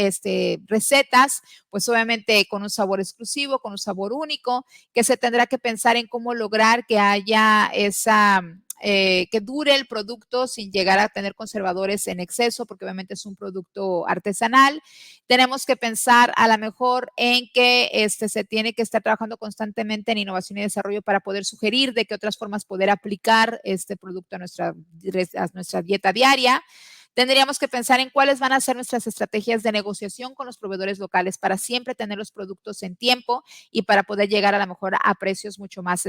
Speaker 3: recetas, pues obviamente con un sabor exclusivo, con un sabor único, que se tendrá que pensar en cómo lograr que haya esa que dure el producto sin llegar a tener conservadores en exceso, porque obviamente es un producto artesanal. Tenemos que pensar a lo mejor en que se tiene que estar trabajando constantemente en innovación y desarrollo para poder sugerir de qué otras formas poder aplicar este producto a nuestra dieta diaria. Tendríamos que pensar en cuáles van a ser nuestras estrategias de negociación con los proveedores locales para siempre tener los productos en tiempo y para poder llegar a lo mejor a precios mucho más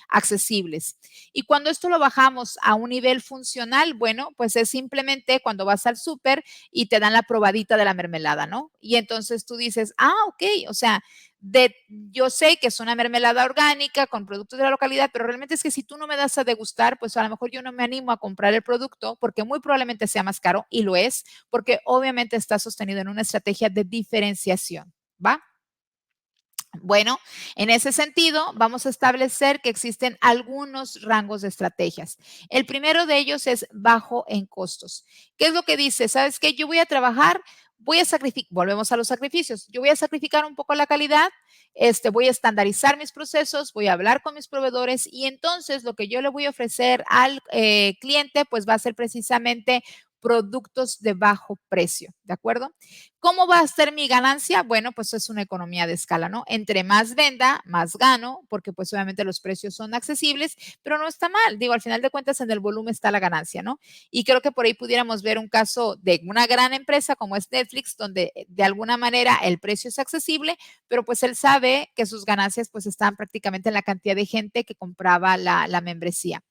Speaker 3: accesibles. Y cuando esto lo bajamos a un nivel funcional, bueno, pues es simplemente cuando vas al súper y te dan la probadita de la mermelada, ¿no? Y entonces tú dices, ok, o sea, yo sé que es una mermelada orgánica con productos de la localidad, pero realmente es que si tú no me das a degustar, pues a lo mejor yo no me animo a comprar el producto porque muy probablemente sea más caro y lo es, porque obviamente está sostenido en una estrategia de diferenciación, ¿va? Bueno, en ese sentido, vamos a establecer que existen algunos rangos de estrategias. El primero de ellos es bajo en costos. ¿Qué es lo que dice? ¿Sabes qué? Yo voy a trabajar, voy a sacrificar, volvemos a los sacrificios, yo voy a sacrificar un poco la calidad, voy a estandarizar mis procesos, voy a hablar con mis proveedores y entonces lo que yo le voy a ofrecer al cliente, pues va a ser precisamente productos de bajo precio, ¿de acuerdo? ¿Cómo va a ser mi ganancia? Bueno, pues es una economía de escala, ¿no? Entre más venda, más gano, porque pues obviamente los precios son accesibles, pero no está mal. Digo, al final de cuentas en el volumen está la ganancia, ¿no? Y creo que por ahí pudiéramos ver un caso de una gran empresa como es Netflix, donde de alguna manera el precio es accesible, pero pues él sabe que sus ganancias pues están prácticamente en la cantidad de gente que compraba la membresía.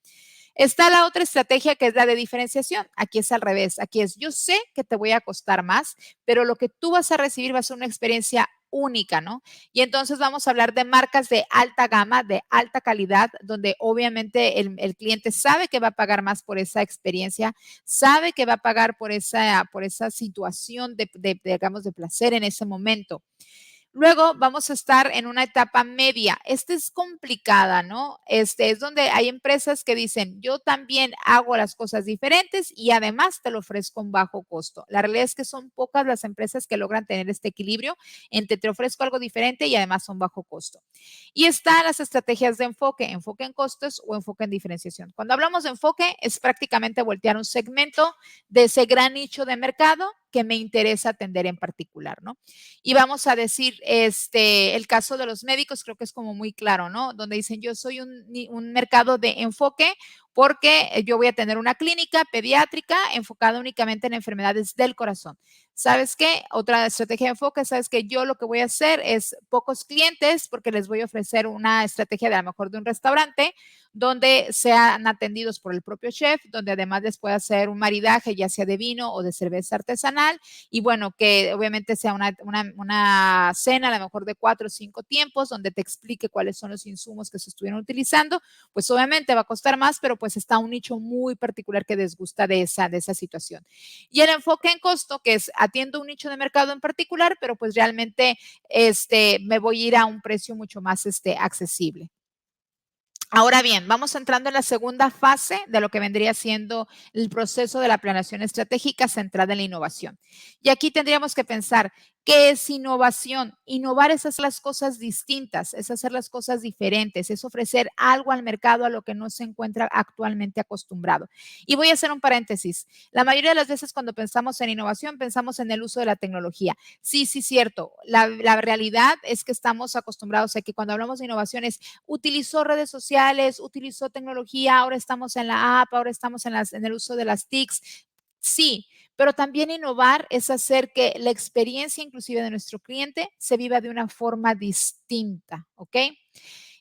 Speaker 3: Está la otra estrategia que es la de diferenciación. Aquí es al revés. Aquí es, yo sé que te voy a costar más, pero lo que tú vas a recibir va a ser una experiencia única, ¿no? Y entonces vamos a hablar de marcas de alta gama, de alta calidad, donde obviamente el cliente sabe que va a pagar más por esa experiencia, sabe que va a pagar por esa situación digamos, de placer en ese momento. Luego vamos a estar en una etapa media. Esta es complicada, ¿no? Es donde hay empresas que dicen, yo también hago las cosas diferentes y además te lo ofrezco con bajo costo. La realidad es que son pocas las empresas que logran tener este equilibrio entre te ofrezco algo diferente y además son bajo costo. Y están las estrategias de enfoque en costos o enfoque en diferenciación. Cuando hablamos de enfoque es prácticamente voltear un segmento de ese gran nicho de mercado que me interesa atender en particular, ¿no? Y vamos a decir, el caso de los médicos creo que es como muy claro, ¿no? Donde dicen, yo soy un mercado de enfoque porque yo voy a tener una clínica pediátrica enfocada únicamente en enfermedades del corazón. ¿Sabes qué? Otra estrategia de enfoque, ¿sabes qué? Yo lo que voy a hacer es pocos clientes porque les voy a ofrecer una estrategia de a lo mejor de un restaurante donde sean atendidos por el propio chef, donde además les pueda hacer un maridaje, ya sea de vino o de cerveza artesanal, y bueno, que obviamente sea una cena a lo mejor de 4 o 5 tiempos, donde te explique cuáles son los insumos que se estuvieron utilizando, pues obviamente va a costar más, pero pues está un nicho muy particular que les gusta de esa situación. Y el enfoque en costo, que es atiendo un nicho de mercado en particular, pero pues realmente me voy a ir a un precio mucho más accesible. Ahora bien, vamos entrando en la segunda fase de lo que vendría siendo el proceso de la planeación estratégica centrada en la innovación. Y aquí tendríamos que pensar, ¿qué es innovación? Innovar es hacer las cosas distintas, es hacer las cosas diferentes, es ofrecer algo al mercado a lo que no se encuentra actualmente acostumbrado. Y voy a hacer un paréntesis. La mayoría de las veces cuando pensamos en innovación, pensamos en el uso de la tecnología. Sí, cierto. La realidad es que estamos acostumbrados a que cuando hablamos de innovaciones, utilizó redes sociales, utilizó tecnología, ahora estamos en la app, ahora estamos en el uso de las TICs. Sí, pero también innovar es hacer que la experiencia inclusive de nuestro cliente se viva de una forma distinta, ¿ok?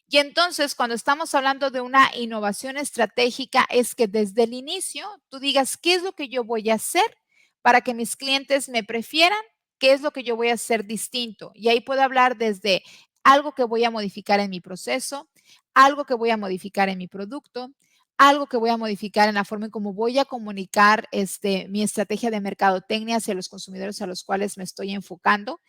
Speaker 3: Y entonces, cuando estamos hablando de una innovación estratégica, es que desde el inicio tú digas, ¿qué es lo que yo voy a hacer para que mis clientes me prefieran? ¿Qué es lo que yo voy a hacer distinto? Y ahí puedo hablar desde algo que voy a modificar en mi proceso, algo que voy a modificar en mi producto, algo que voy a modificar en la forma en cómo voy a comunicar mi estrategia de mercadotecnia hacia los consumidores a los cuales me estoy enfocando.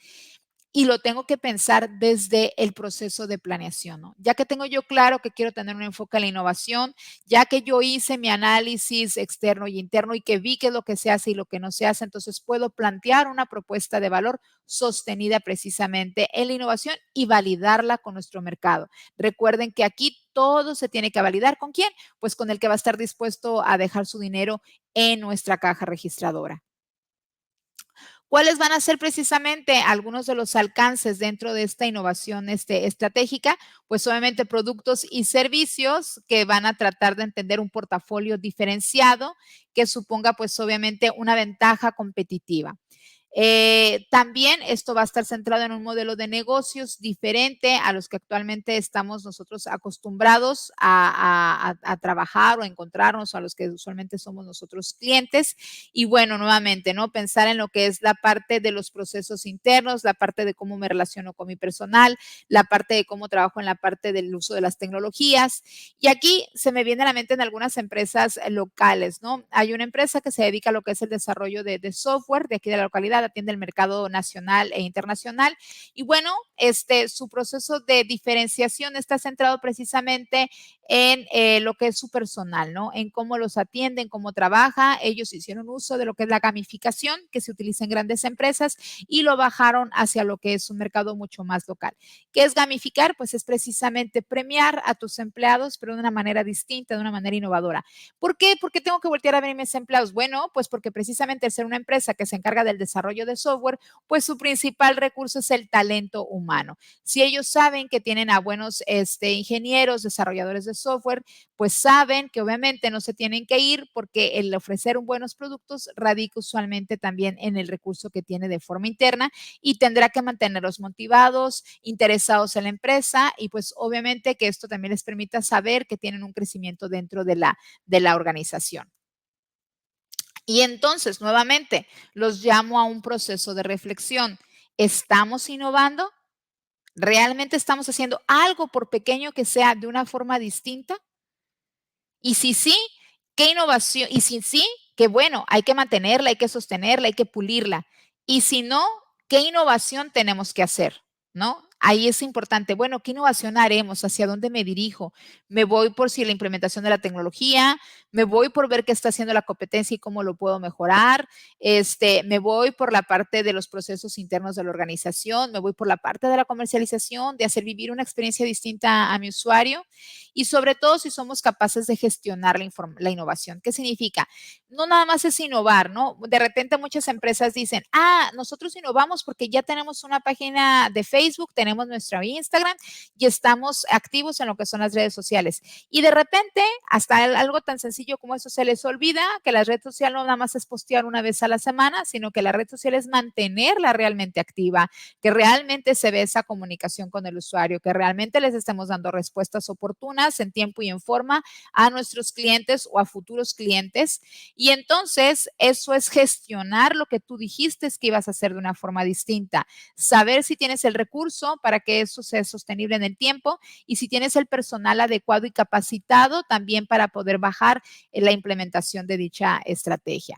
Speaker 3: Y lo tengo que pensar desde el proceso de planeación, ¿no? Ya que tengo yo claro que quiero tener un enfoque en la innovación, ya que yo hice mi análisis externo y interno y que vi qué es lo que se hace y lo que no se hace, entonces puedo plantear una propuesta de valor sostenida precisamente en la innovación y validarla con nuestro mercado. Recuerden que aquí todo se tiene que validar. ¿Con quién? Pues con el que va a estar dispuesto a dejar su dinero en nuestra caja registradora. ¿Cuáles van a ser precisamente algunos de los alcances dentro de esta innovación estratégica? Pues obviamente productos y servicios que van a tratar de entender un portafolio diferenciado que suponga pues obviamente una ventaja competitiva. También esto va a estar centrado en un modelo de negocios diferente a los que actualmente estamos nosotros acostumbrados a trabajar o a encontrarnos, a los que usualmente somos nosotros clientes. Y bueno, nuevamente, ¿no? Pensar en lo que es la parte de los procesos internos, la parte de cómo me relaciono con mi personal, la parte de cómo trabajo en la parte del uso de las tecnologías. Y aquí se me viene a la mente en algunas empresas locales, ¿no? Hay una empresa que se dedica a lo que es el desarrollo de software de aquí de la localidad, atiende el mercado nacional e internacional. Y bueno, su proceso de diferenciación está centrado precisamente en lo que es su personal, ¿no? En cómo los atienden, cómo trabaja. Ellos hicieron uso de lo que es la gamificación que se utiliza en grandes empresas y lo bajaron hacia lo que es un mercado mucho más local. ¿Qué es gamificar? Pues es precisamente premiar a tus empleados, pero de una manera distinta, de una manera innovadora. ¿Por qué? ¿Por qué tengo que voltear a ver a mis empleados? Bueno, pues porque precisamente al ser una empresa que se encarga del desarrollo de software, pues su principal recurso es el talento humano. Si ellos saben que tienen a buenos ingenieros, desarrolladores de software, pues saben que obviamente no se tienen que ir porque el ofrecer buenos productos radica usualmente también en el recurso que tiene de forma interna y tendrá que mantenerlos motivados, interesados en la empresa y pues obviamente que esto también les permita saber que tienen un crecimiento dentro de la organización. Y entonces, nuevamente, los llamo a un proceso de reflexión. ¿Estamos innovando? ¿Realmente estamos haciendo algo, por pequeño que sea, de una forma distinta? Y si sí, ¿qué innovación? Y si sí, qué bueno, hay que mantenerla, hay que sostenerla, hay que pulirla. Y si no, ¿qué innovación tenemos que hacer? ¿No? Ahí es importante, bueno, ¿qué innovación haremos? ¿Hacia dónde me dirijo? ¿Me voy por si la implementación de la tecnología? ¿Me voy por ver qué está haciendo la competencia y cómo lo puedo mejorar? ¿Me voy por la parte de los procesos internos de la organización? ¿Me voy por la parte de la comercialización, de hacer vivir una experiencia distinta a mi usuario? Y sobre todo si somos capaces de gestionar la innovación. ¿Qué significa? No nada más es innovar, ¿no? De repente muchas empresas dicen, nosotros innovamos porque ya tenemos una página de Facebook, tenemos nuestro Instagram y estamos activos en lo que son las redes sociales. Y de repente, hasta algo tan sencillo como eso se les olvida, que la red social no nada más es postear una vez a la semana, sino que la red social es mantenerla realmente activa, que realmente se ve esa comunicación con el usuario, que realmente les estemos dando respuestas oportunas en tiempo y en forma a nuestros clientes o a futuros clientes. Y entonces eso es gestionar lo que tú dijiste que ibas a hacer de una forma distinta, saber si tienes el recurso para que eso sea sostenible en el tiempo y si tienes el personal adecuado y capacitado también para poder bajar la implementación de dicha estrategia.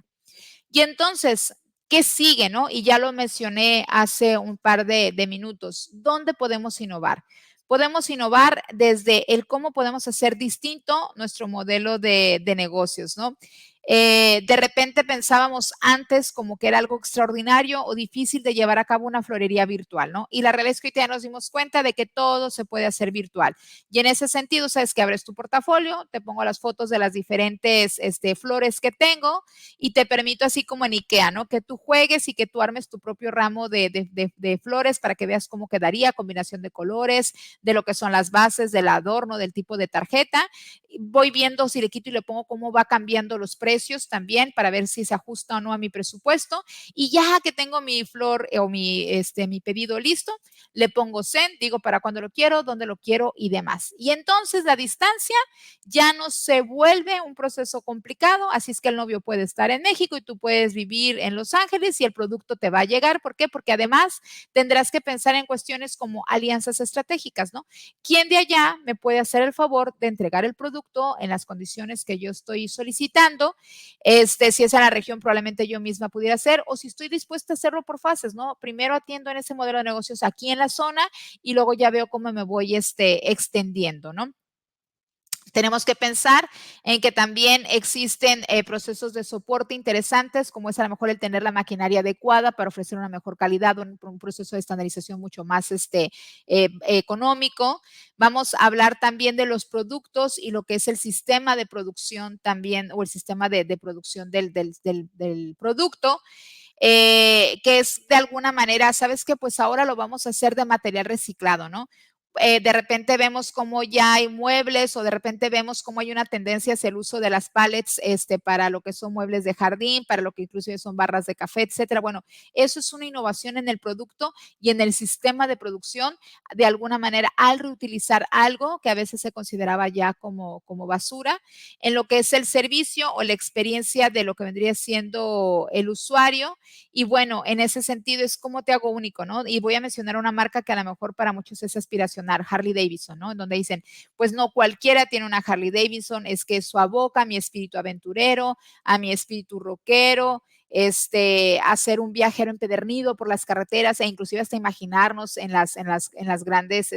Speaker 3: Y entonces, ¿qué sigue, no? Y ya lo mencioné hace un par de minutos. ¿Dónde podemos innovar? Podemos innovar desde el cómo podemos hacer distinto nuestro modelo de negocios, ¿no? De repente pensábamos antes como que era algo extraordinario o difícil de llevar a cabo una florería virtual, ¿no? Y la realidad es que hoy ya nos dimos cuenta de que todo se puede hacer virtual. Y en ese sentido, sabes que abres tu portafolio, te pongo las fotos de las diferentes flores que tengo y te permito así como en IKEA, ¿no? Que tú juegues y que tú armes tu propio ramo de flores para que veas cómo quedaría, combinación de colores, de lo que son las bases, del adorno, del tipo de tarjeta. Voy viendo si le quito y le pongo cómo va cambiando los precios precios también para ver si se ajusta o no a mi presupuesto. Y ya que tengo mi flor o mi pedido listo, le pongo send, digo para cuándo lo quiero, dónde lo quiero y demás. Y entonces la distancia ya no se vuelve un proceso complicado, así es que el novio puede estar en México y tú puedes vivir en Los Ángeles y el producto te va a llegar. ¿Por qué? Porque además tendrás que pensar en cuestiones como alianzas estratégicas, ¿no? ¿Quién de allá me puede hacer el favor de entregar el producto en las condiciones que yo estoy solicitando? Si es en la región, probablemente yo misma pudiera hacer, o si estoy dispuesta a hacerlo por fases, ¿no? Primero atiendo en ese modelo de negocios aquí en la zona y luego ya veo cómo me voy extendiendo, ¿no? Tenemos que pensar en que también existen procesos de soporte interesantes, como es a lo mejor el tener la maquinaria adecuada para ofrecer una mejor calidad, un proceso de estandarización mucho más económico. Vamos a hablar también de los productos y lo que es el sistema de producción también, o el sistema de producción del producto. Que es de alguna manera, ¿sabes qué? Pues ahora lo vamos a hacer de material reciclado, ¿no? De repente vemos cómo ya hay muebles o de repente vemos cómo hay una tendencia hacia el uso de las pallets para lo que son muebles de jardín, para lo que inclusive son barras de café, etcétera. Bueno, eso es una innovación en el producto y en el sistema de producción, de alguna manera, al reutilizar algo que a veces se consideraba ya como basura, en lo que es el servicio o la experiencia de lo que vendría siendo el usuario. Y bueno, en ese sentido es cómo te hago único, ¿no? Y voy a mencionar una marca que a lo mejor para muchos es aspiracional, Harley Davidson, ¿no? En donde dicen, pues no cualquiera tiene una Harley Davidson, es que eso aboca a mi espíritu aventurero, a mi espíritu rockero, hacer un viajero empedernido por las carreteras e inclusive hasta imaginarnos en las grandes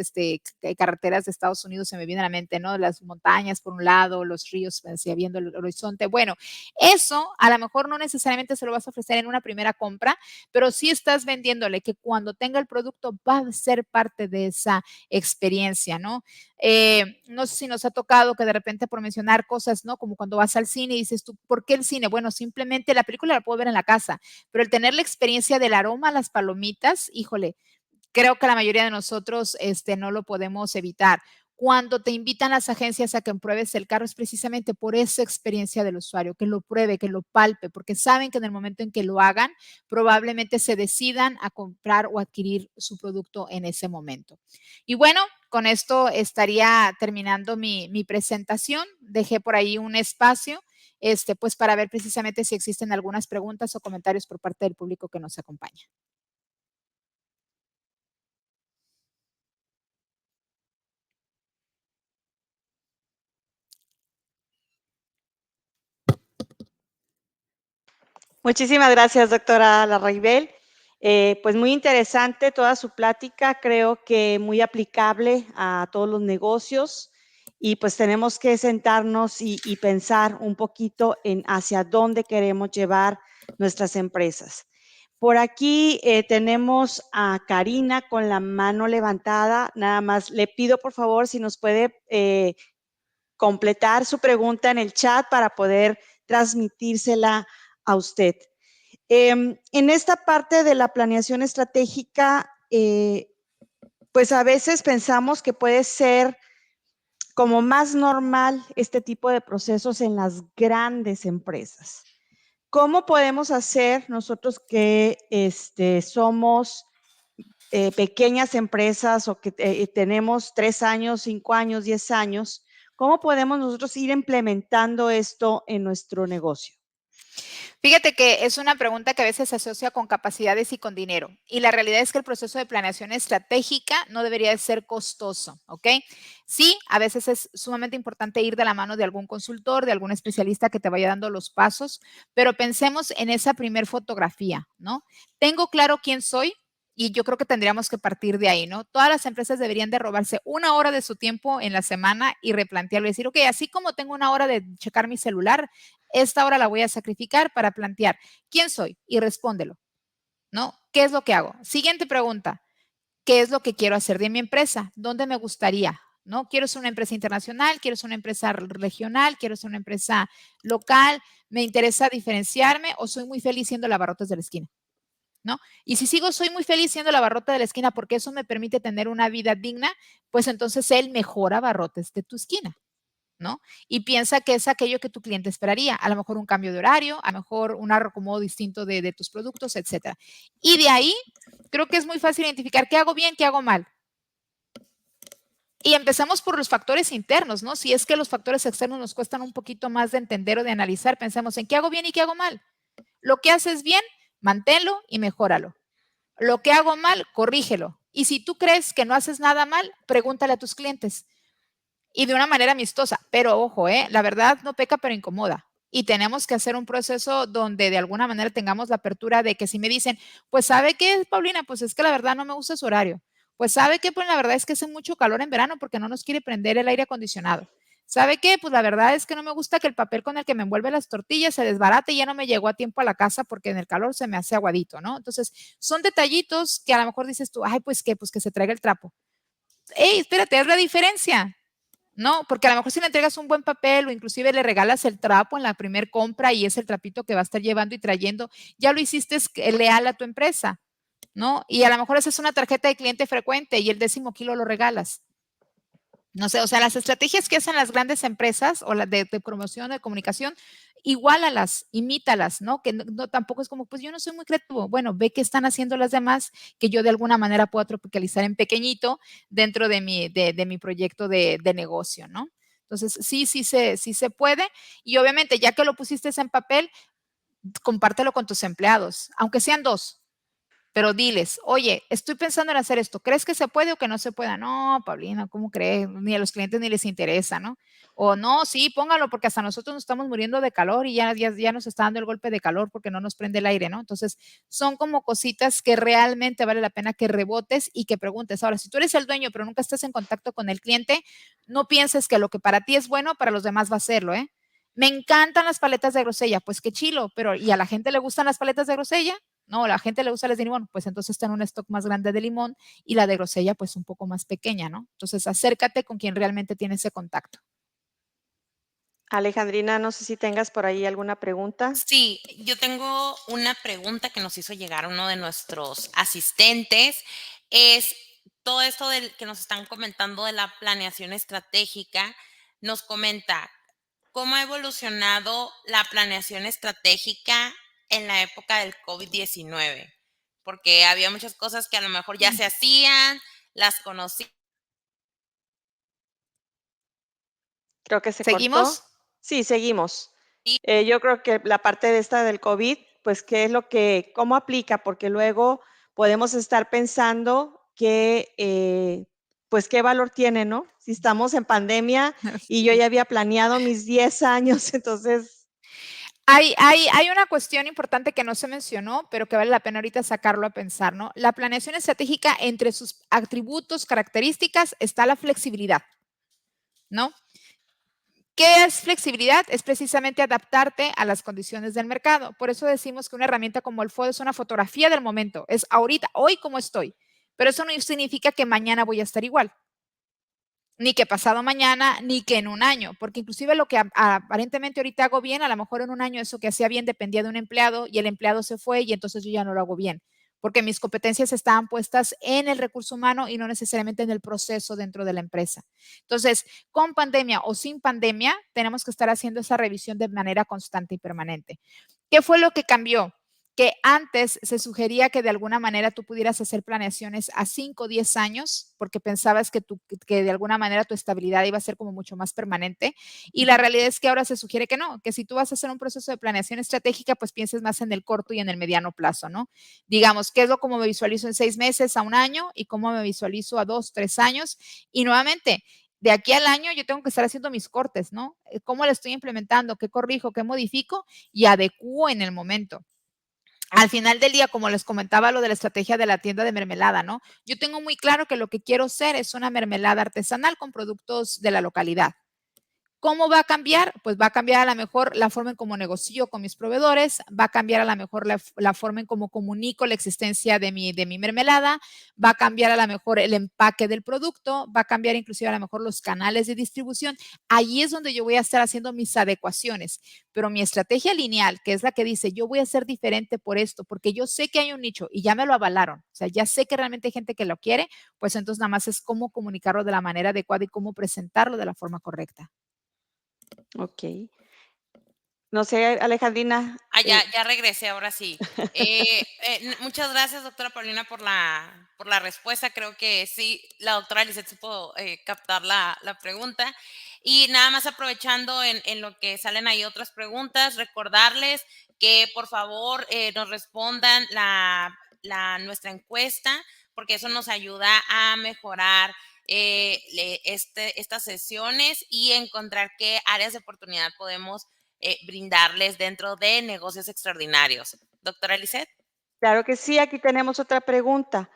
Speaker 3: carreteras de Estados Unidos, se me viene a la mente, ¿no? Las montañas por un lado, los ríos, hacia viendo el horizonte. Bueno, eso a lo mejor no necesariamente se lo vas a ofrecer en una primera compra, pero sí estás vendiéndole que cuando tenga el producto va a ser parte de esa experiencia, ¿no? No sé si nos ha tocado que de repente por mencionar cosas, ¿no? Como cuando vas al cine y dices tú, ¿por qué el cine? Bueno, simplemente la película la puedo ver en la casa, pero el tener la experiencia del aroma a las palomitas, híjole, creo que la mayoría de nosotros no lo podemos evitar. Cuando te invitan las agencias a que pruebes el carro es precisamente por esa experiencia del usuario, que lo pruebe, que lo palpe, porque saben que en el momento en que lo hagan, probablemente se decidan a comprar o adquirir su producto en ese momento. Y bueno, con esto estaría terminando mi presentación. Dejé por ahí un espacio, pues para ver precisamente si existen algunas preguntas o comentarios por parte del público que nos acompaña.
Speaker 2: Muchísimas gracias, doctora Larraibel. Pues muy interesante toda su plática, creo que muy aplicable a todos los negocios y pues tenemos que sentarnos y pensar un poquito en hacia dónde queremos llevar nuestras empresas. Por aquí tenemos a Karina con la mano levantada. Nada más le pido por favor si nos puede completar su pregunta en el chat para poder transmitírsela a usted. En esta parte de la planeación estratégica, pues a veces pensamos que puede ser como más normal este tipo de procesos en las grandes empresas. ¿Cómo podemos hacer nosotros que somos pequeñas empresas o que tenemos 3 años, 5 años, 10 años? ¿Cómo podemos nosotros ir implementando esto en nuestro negocio?
Speaker 3: Fíjate que es una pregunta que a veces se asocia con capacidades y con dinero. Y la realidad es que el proceso de planeación estratégica no debería de ser costoso, ¿ok? Sí, a veces es sumamente importante ir de la mano de algún consultor, de algún especialista que te vaya dando los pasos, pero pensemos en esa primer fotografía, ¿no? Tengo claro quién soy, y yo creo que tendríamos que partir de ahí, ¿no? Todas las empresas deberían de robarse 1 hora de su tiempo en la semana y replantearlo y decir, ok, así como tengo 1 hora de checar mi celular, esta hora la voy a sacrificar para plantear quién soy y respóndelo, ¿no? ¿Qué es lo que hago? Siguiente pregunta, ¿qué es lo que quiero hacer de mi empresa? ¿Dónde me gustaría? ¿No? ¿Quiero ser una empresa internacional? ¿Quiero ser una empresa regional? ¿Quiero ser una empresa local? ¿Me interesa diferenciarme o soy muy feliz siendo la abarrotes de la esquina? ¿No? Y si sigo, soy muy feliz siendo la abarrota de la esquina porque eso me permite tener una vida digna, pues entonces sé el mejor abarrotes de tu esquina. ¿no? Y piensa que es aquello que tu cliente esperaría, a lo mejor un cambio de horario, a lo mejor un acomodo distinto de tus productos, etcétera. Y de ahí creo que es muy fácil identificar qué hago bien, qué hago mal. Y empezamos por los factores internos, ¿no? Si es que los factores externos nos cuestan un poquito más de entender o de analizar, pensemos en qué hago bien y qué hago mal. Lo que haces bien, manténlo y mejóralo. Lo que hago mal, corrígelo. Y si tú crees que no haces nada mal, pregúntale a tus clientes. Y de una manera amistosa. Pero ojo, la verdad no peca, pero incomoda. Y tenemos que hacer un proceso donde de alguna manera tengamos la apertura de que si me dicen, pues ¿sabe qué, Paulina? Pues es que la verdad no me gusta su horario. Pues ¿sabe qué? Pues la verdad es que hace mucho calor en verano porque no nos quiere prender el aire acondicionado. ¿Sabe qué? Pues la verdad es que no me gusta que el papel con el que me envuelve las tortillas se desbarate y ya no me llegó a tiempo a la casa porque en el calor se me hace aguadito, ¿no? Entonces, son detallitos que a lo mejor dices tú, ay, pues que se traiga el trapo. Ey, espérate, es la diferencia. No, porque a lo mejor si le entregas un buen papel o inclusive le regalas el trapo en la primer compra y es el trapito que va a estar llevando y trayendo, ya lo hiciste leal a tu empresa, ¿no? Y a lo mejor esa es una tarjeta de cliente frecuente y el 10º kilo lo regalas. No sé, o sea, las estrategias que hacen las grandes empresas o las de promoción, de comunicación, igualalas, imítalas, ¿no? Que no, tampoco es como, pues yo no soy muy creativo. Bueno, ve qué están haciendo las demás, que yo de alguna manera puedo tropicalizar en pequeñito dentro de mi proyecto de negocio, ¿no? Entonces, sí se puede. Y obviamente, ya que lo pusiste en papel, compártelo con tus empleados, aunque sean 2. Pero diles, oye, estoy pensando en hacer esto, ¿crees que se puede o que no se pueda? No, Paulina, ¿cómo crees? Ni a los clientes ni les interesa, ¿no? O no, sí, póngalo porque hasta nosotros nos estamos muriendo de calor y ya nos está dando el golpe de calor porque no nos prende el aire, ¿no? Entonces, son como cositas que realmente vale la pena que rebotes y que preguntes. Ahora, si tú eres el dueño pero nunca estás en contacto con el cliente, no pienses que lo que para ti es bueno, para los demás va a serlo, ¿eh? Me encantan las paletas de grosella, pues qué chilo, pero ¿y a la gente le gustan las paletas de grosella? No, a la gente le gusta las de limón, pues entonces ten un stock más grande de limón y la de grosella pues un poco más pequeña, ¿no? Entonces acércate con quien realmente tiene ese contacto.
Speaker 2: Alejandrina, no sé si tengas por ahí alguna pregunta.
Speaker 1: Sí, yo tengo una pregunta que nos hizo llegar uno de nuestros asistentes. Es todo esto del que nos están comentando de la planeación estratégica. Nos comenta, ¿cómo ha evolucionado la planeación estratégica en la época del COVID-19? Porque había muchas cosas que a lo mejor ya se hacían, las conocí.
Speaker 2: Creo que se cortó.
Speaker 3: ¿Seguimos?
Speaker 2: Sí, seguimos. Yo creo que la parte de esta del COVID, pues, ¿qué es lo que, cómo aplica? Porque luego podemos estar pensando que, pues, ¿qué valor tiene, no? Si estamos en pandemia y yo ya había planeado mis 10 años, entonces,
Speaker 3: Hay una cuestión importante que no se mencionó, pero que vale la pena ahorita sacarlo a pensar, ¿no? La planeación estratégica, entre sus atributos, características, está la flexibilidad, ¿no? ¿Qué es flexibilidad? Es precisamente adaptarte a las condiciones del mercado. Por eso decimos que una herramienta como el FODO es una fotografía del momento, es ahorita, hoy como estoy. Pero eso no significa que mañana voy a estar igual, ni que pasado mañana, ni que en un año, porque inclusive lo que aparentemente ahorita hago bien, a lo mejor en un año eso que hacía bien dependía de un empleado y el empleado se fue y entonces yo ya no lo hago bien, porque mis competencias estaban puestas en el recurso humano y no necesariamente en el proceso dentro de la empresa. Entonces, con pandemia o sin pandemia, tenemos que estar haciendo esa revisión de manera constante y permanente. ¿Qué fue lo que cambió? Que antes se sugería que de alguna manera tú pudieras hacer planeaciones a 5 o 10 años, porque pensabas que de alguna manera tu estabilidad iba a ser como mucho más permanente. Y la realidad es que ahora se sugiere que no, que si tú vas a hacer un proceso de planeación estratégica, pues pienses más en el corto y en el mediano plazo, ¿no? Digamos, ¿qué es lo como me visualizo en 6 meses a un año y cómo me visualizo a 2, 3 años? Y nuevamente, de aquí al año yo tengo que estar haciendo mis cortes, ¿no? ¿Cómo lo estoy implementando? ¿Qué corrijo? ¿Qué modifico? Y adecuo en el momento. Al final del día, como les comentaba lo de la estrategia de la tienda de mermelada, ¿no? Yo tengo muy claro que lo que quiero ser es una mermelada artesanal con productos de la localidad. ¿Cómo va a cambiar? Pues va a cambiar a lo mejor la forma en cómo negocio con mis proveedores, va a cambiar a lo mejor la forma en cómo comunico la existencia de mi mermelada, va a cambiar a lo mejor el empaque del producto, va a cambiar inclusive a lo mejor los canales de distribución. Ahí es donde yo voy a estar haciendo mis adecuaciones, pero mi estrategia lineal, que es la que dice, yo voy a ser diferente por esto, porque yo sé que hay un nicho y ya me lo avalaron, o sea, ya sé que realmente hay gente que lo quiere, pues entonces nada más es cómo comunicarlo de la manera adecuada y cómo presentarlo de la forma correcta.
Speaker 2: Ok. No sé, Alejandrina.
Speaker 1: Ya regresé, ahora sí. Muchas gracias, doctora Paulina, por la respuesta. Creo que sí, la doctora Lisette supo captar la pregunta. Y nada más aprovechando en lo que salen ahí otras preguntas, recordarles que por favor nos respondan nuestra encuesta, porque eso nos ayuda a mejorar estas sesiones y encontrar qué áreas de oportunidad podemos brindarles dentro de negocios extraordinarios. Doctora Lisette.
Speaker 2: Claro que sí, aquí tenemos otra pregunta.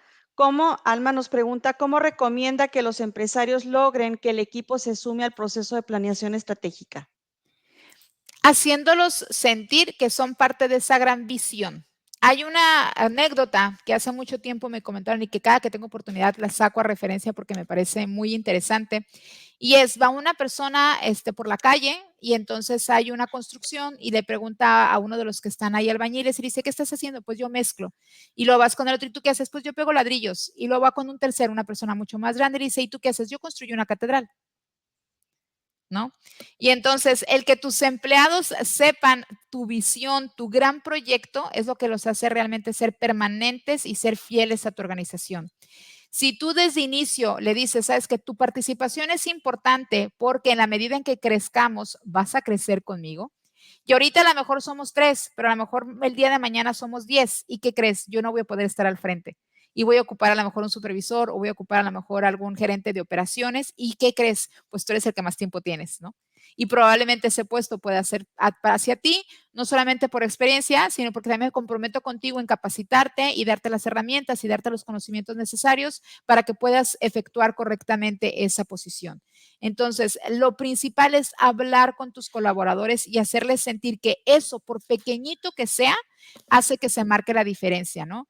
Speaker 2: Alma nos pregunta, ¿cómo recomienda que los empresarios logren que el equipo se sume al proceso de planeación estratégica?
Speaker 3: Haciéndolos sentir que son parte de esa gran visión. Hay una anécdota que hace mucho tiempo me comentaron y que cada que tengo oportunidad la saco a referencia porque me parece muy interesante. Y va una persona por la calle y entonces hay una construcción y le pregunta a uno de los que están ahí albañiles y dice, ¿qué estás haciendo? Pues yo mezclo. Y luego vas con el otro, ¿y tú qué haces? Pues yo pego ladrillos. Y luego va con un tercero, una persona mucho más grande y dice, ¿y tú qué haces? Yo construyo una catedral. ¿No? Y entonces, el que tus empleados sepan tu visión, tu gran proyecto, es lo que los hace realmente ser permanentes y ser fieles a tu organización. Si tú desde inicio le dices, sabes que tu participación es importante porque en la medida en que crezcamos, vas a crecer conmigo. Y ahorita a lo mejor somos 3, pero a lo mejor el día de mañana somos 10. ¿Y qué crees? Yo no voy a poder estar al frente. Y voy a ocupar a lo mejor un supervisor o voy a ocupar a lo mejor algún gerente de operaciones. ¿Y qué crees? Pues tú eres el que más tiempo tienes, ¿no? Y probablemente ese puesto pueda ser hacia ti, no solamente por experiencia, sino porque también me comprometo contigo en capacitarte y darte las herramientas y darte los conocimientos necesarios para que puedas efectuar correctamente esa posición. Entonces, lo principal es hablar con tus colaboradores y hacerles sentir que eso, por pequeñito que sea, hace que se marque la diferencia, ¿no?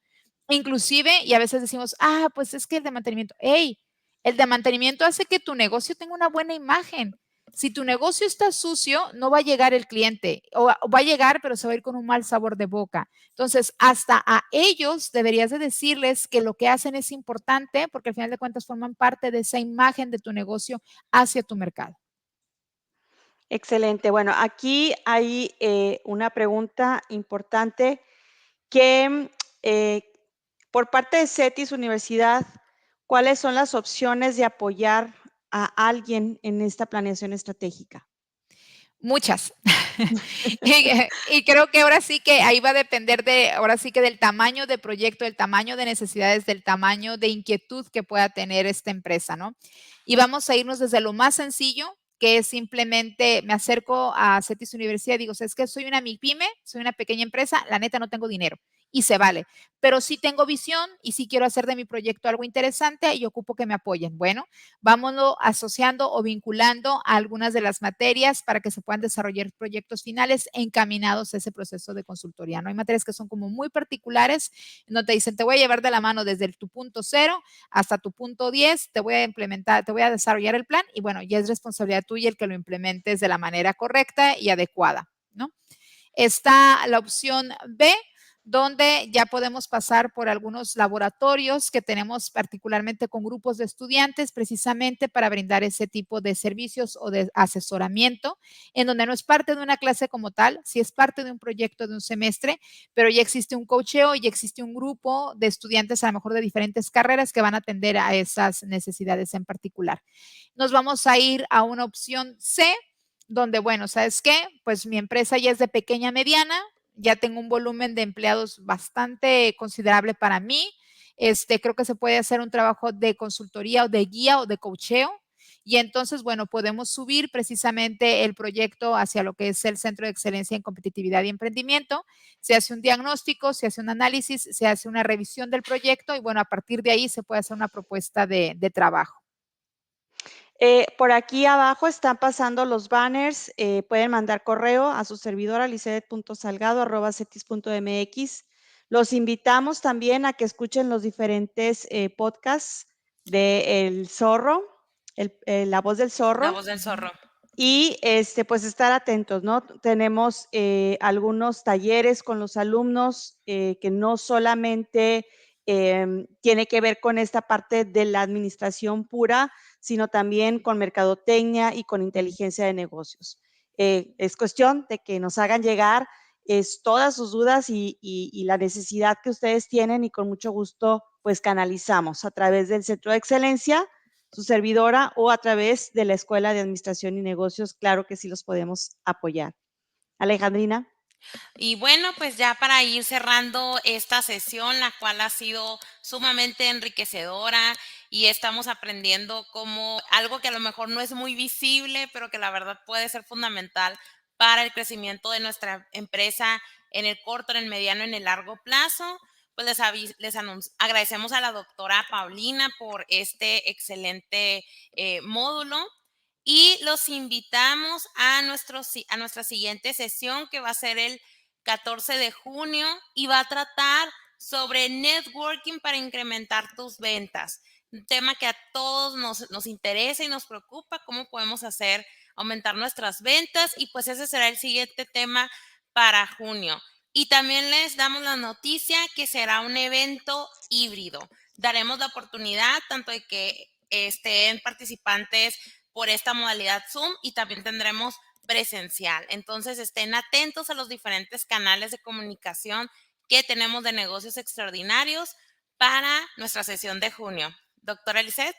Speaker 3: Inclusive, y a veces decimos, pues es que el de mantenimiento, hey, el de mantenimiento hace que tu negocio tenga una buena imagen. Si tu negocio está sucio, no va a llegar el cliente, o va a llegar, pero se va a ir con un mal sabor de boca. Entonces, hasta a ellos deberías de decirles que lo que hacen es importante, porque al final de cuentas forman parte de esa imagen de tu negocio hacia tu mercado.
Speaker 2: Excelente. Bueno, aquí hay una pregunta importante que por parte de CETIS Universidad, ¿cuáles son las opciones de apoyar a alguien en esta planeación estratégica?
Speaker 3: Muchas. y creo que ahora sí que ahí va a depender ahora sí que del tamaño de proyecto, del tamaño de necesidades, del tamaño de inquietud que pueda tener esta empresa, ¿no? Y vamos a irnos desde lo más sencillo, que es simplemente me acerco a CETIS Universidad y digo, es que soy una MIPYME, soy una pequeña empresa, la neta no tengo dinero y se vale, pero sí tengo visión y sí quiero hacer de mi proyecto algo interesante y ocupo que me apoyen. Bueno, vámonos asociando o vinculando a algunas de las materias para que se puedan desarrollar proyectos finales encaminados a ese proceso de consultoría. No hay materias que son como muy particulares, no te dicen, te voy a llevar de la mano desde tu punto 0 hasta tu punto 10, te voy a implementar, te voy a desarrollar el plan y bueno, ya es responsabilidad tuya el que lo implementes de la manera correcta y adecuada, ¿no? Está la opción B, donde ya podemos pasar por algunos laboratorios que tenemos particularmente con grupos de estudiantes precisamente para brindar ese tipo de servicios o de asesoramiento, en donde no es parte de una clase como tal, sí es parte de un proyecto de un semestre, pero ya existe un coacheo y ya existe un grupo de estudiantes a lo mejor de diferentes carreras que van a atender a esas necesidades en particular. Nos vamos a ir a una opción C, donde, bueno, ¿sabes qué? Pues mi empresa ya es de pequeña a mediana, ya tengo un volumen de empleados bastante considerable para mí. Creo que se puede hacer un trabajo de consultoría o de guía o de coacheo. Y entonces, bueno, podemos subir precisamente el proyecto hacia lo que es el Centro de Excelencia en Competitividad y Emprendimiento. Se hace un diagnóstico, se hace un análisis, se hace una revisión del proyecto y, bueno, a partir de ahí se puede hacer una propuesta de trabajo.
Speaker 2: Por aquí abajo están pasando los banners. Pueden mandar correo a su servidora lisette.salgado@cetis.mx. Los invitamos también a que escuchen los diferentes podcasts de El Zorro, La Voz del Zorro.
Speaker 1: La Voz del Zorro.
Speaker 2: Y pues estar atentos, ¿no? Tenemos algunos talleres con los alumnos que no solamente tiene que ver con esta parte de la administración pura, sino también con mercadotecnia y con inteligencia de negocios. Es cuestión de que nos hagan llegar todas sus dudas y la necesidad que ustedes tienen y con mucho gusto pues canalizamos a través del Centro de Excelencia, su servidora, o a través de la Escuela de Administración y Negocios. Claro que sí los podemos apoyar. Alejandrina.
Speaker 1: Y bueno, pues ya para ir cerrando esta sesión, la cual ha sido sumamente enriquecedora y estamos aprendiendo como algo que a lo mejor no es muy visible, pero que la verdad puede ser fundamental para el crecimiento de nuestra empresa en el corto, en el mediano, en el largo plazo. Pues agradecemos a la doctora Paulina por este excelente módulo. Y los invitamos a nuestra siguiente sesión, que va a ser el 14 de junio y va a tratar sobre networking para incrementar tus ventas. Un tema que a todos nos interesa y nos preocupa, cómo podemos aumentar nuestras ventas, y pues ese será el siguiente tema para junio. Y también les damos la noticia que será un evento híbrido. Daremos la oportunidad tanto de que estén participantes por esta modalidad Zoom y también tendremos presencial. Entonces estén atentos a los diferentes canales de comunicación que tenemos de Negocios Extraordinarios para nuestra sesión de junio. Doctora Lisset.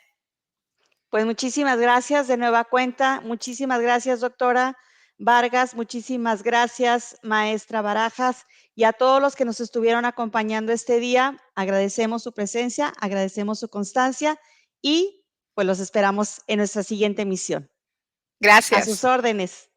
Speaker 2: Pues muchísimas gracias de nueva cuenta. Muchísimas gracias, doctora Vargas. Muchísimas gracias, maestra Barajas. Y a todos los que nos estuvieron acompañando este día, agradecemos su presencia, agradecemos su constancia y pues los esperamos en nuestra siguiente emisión.
Speaker 3: Gracias.
Speaker 2: A sus órdenes.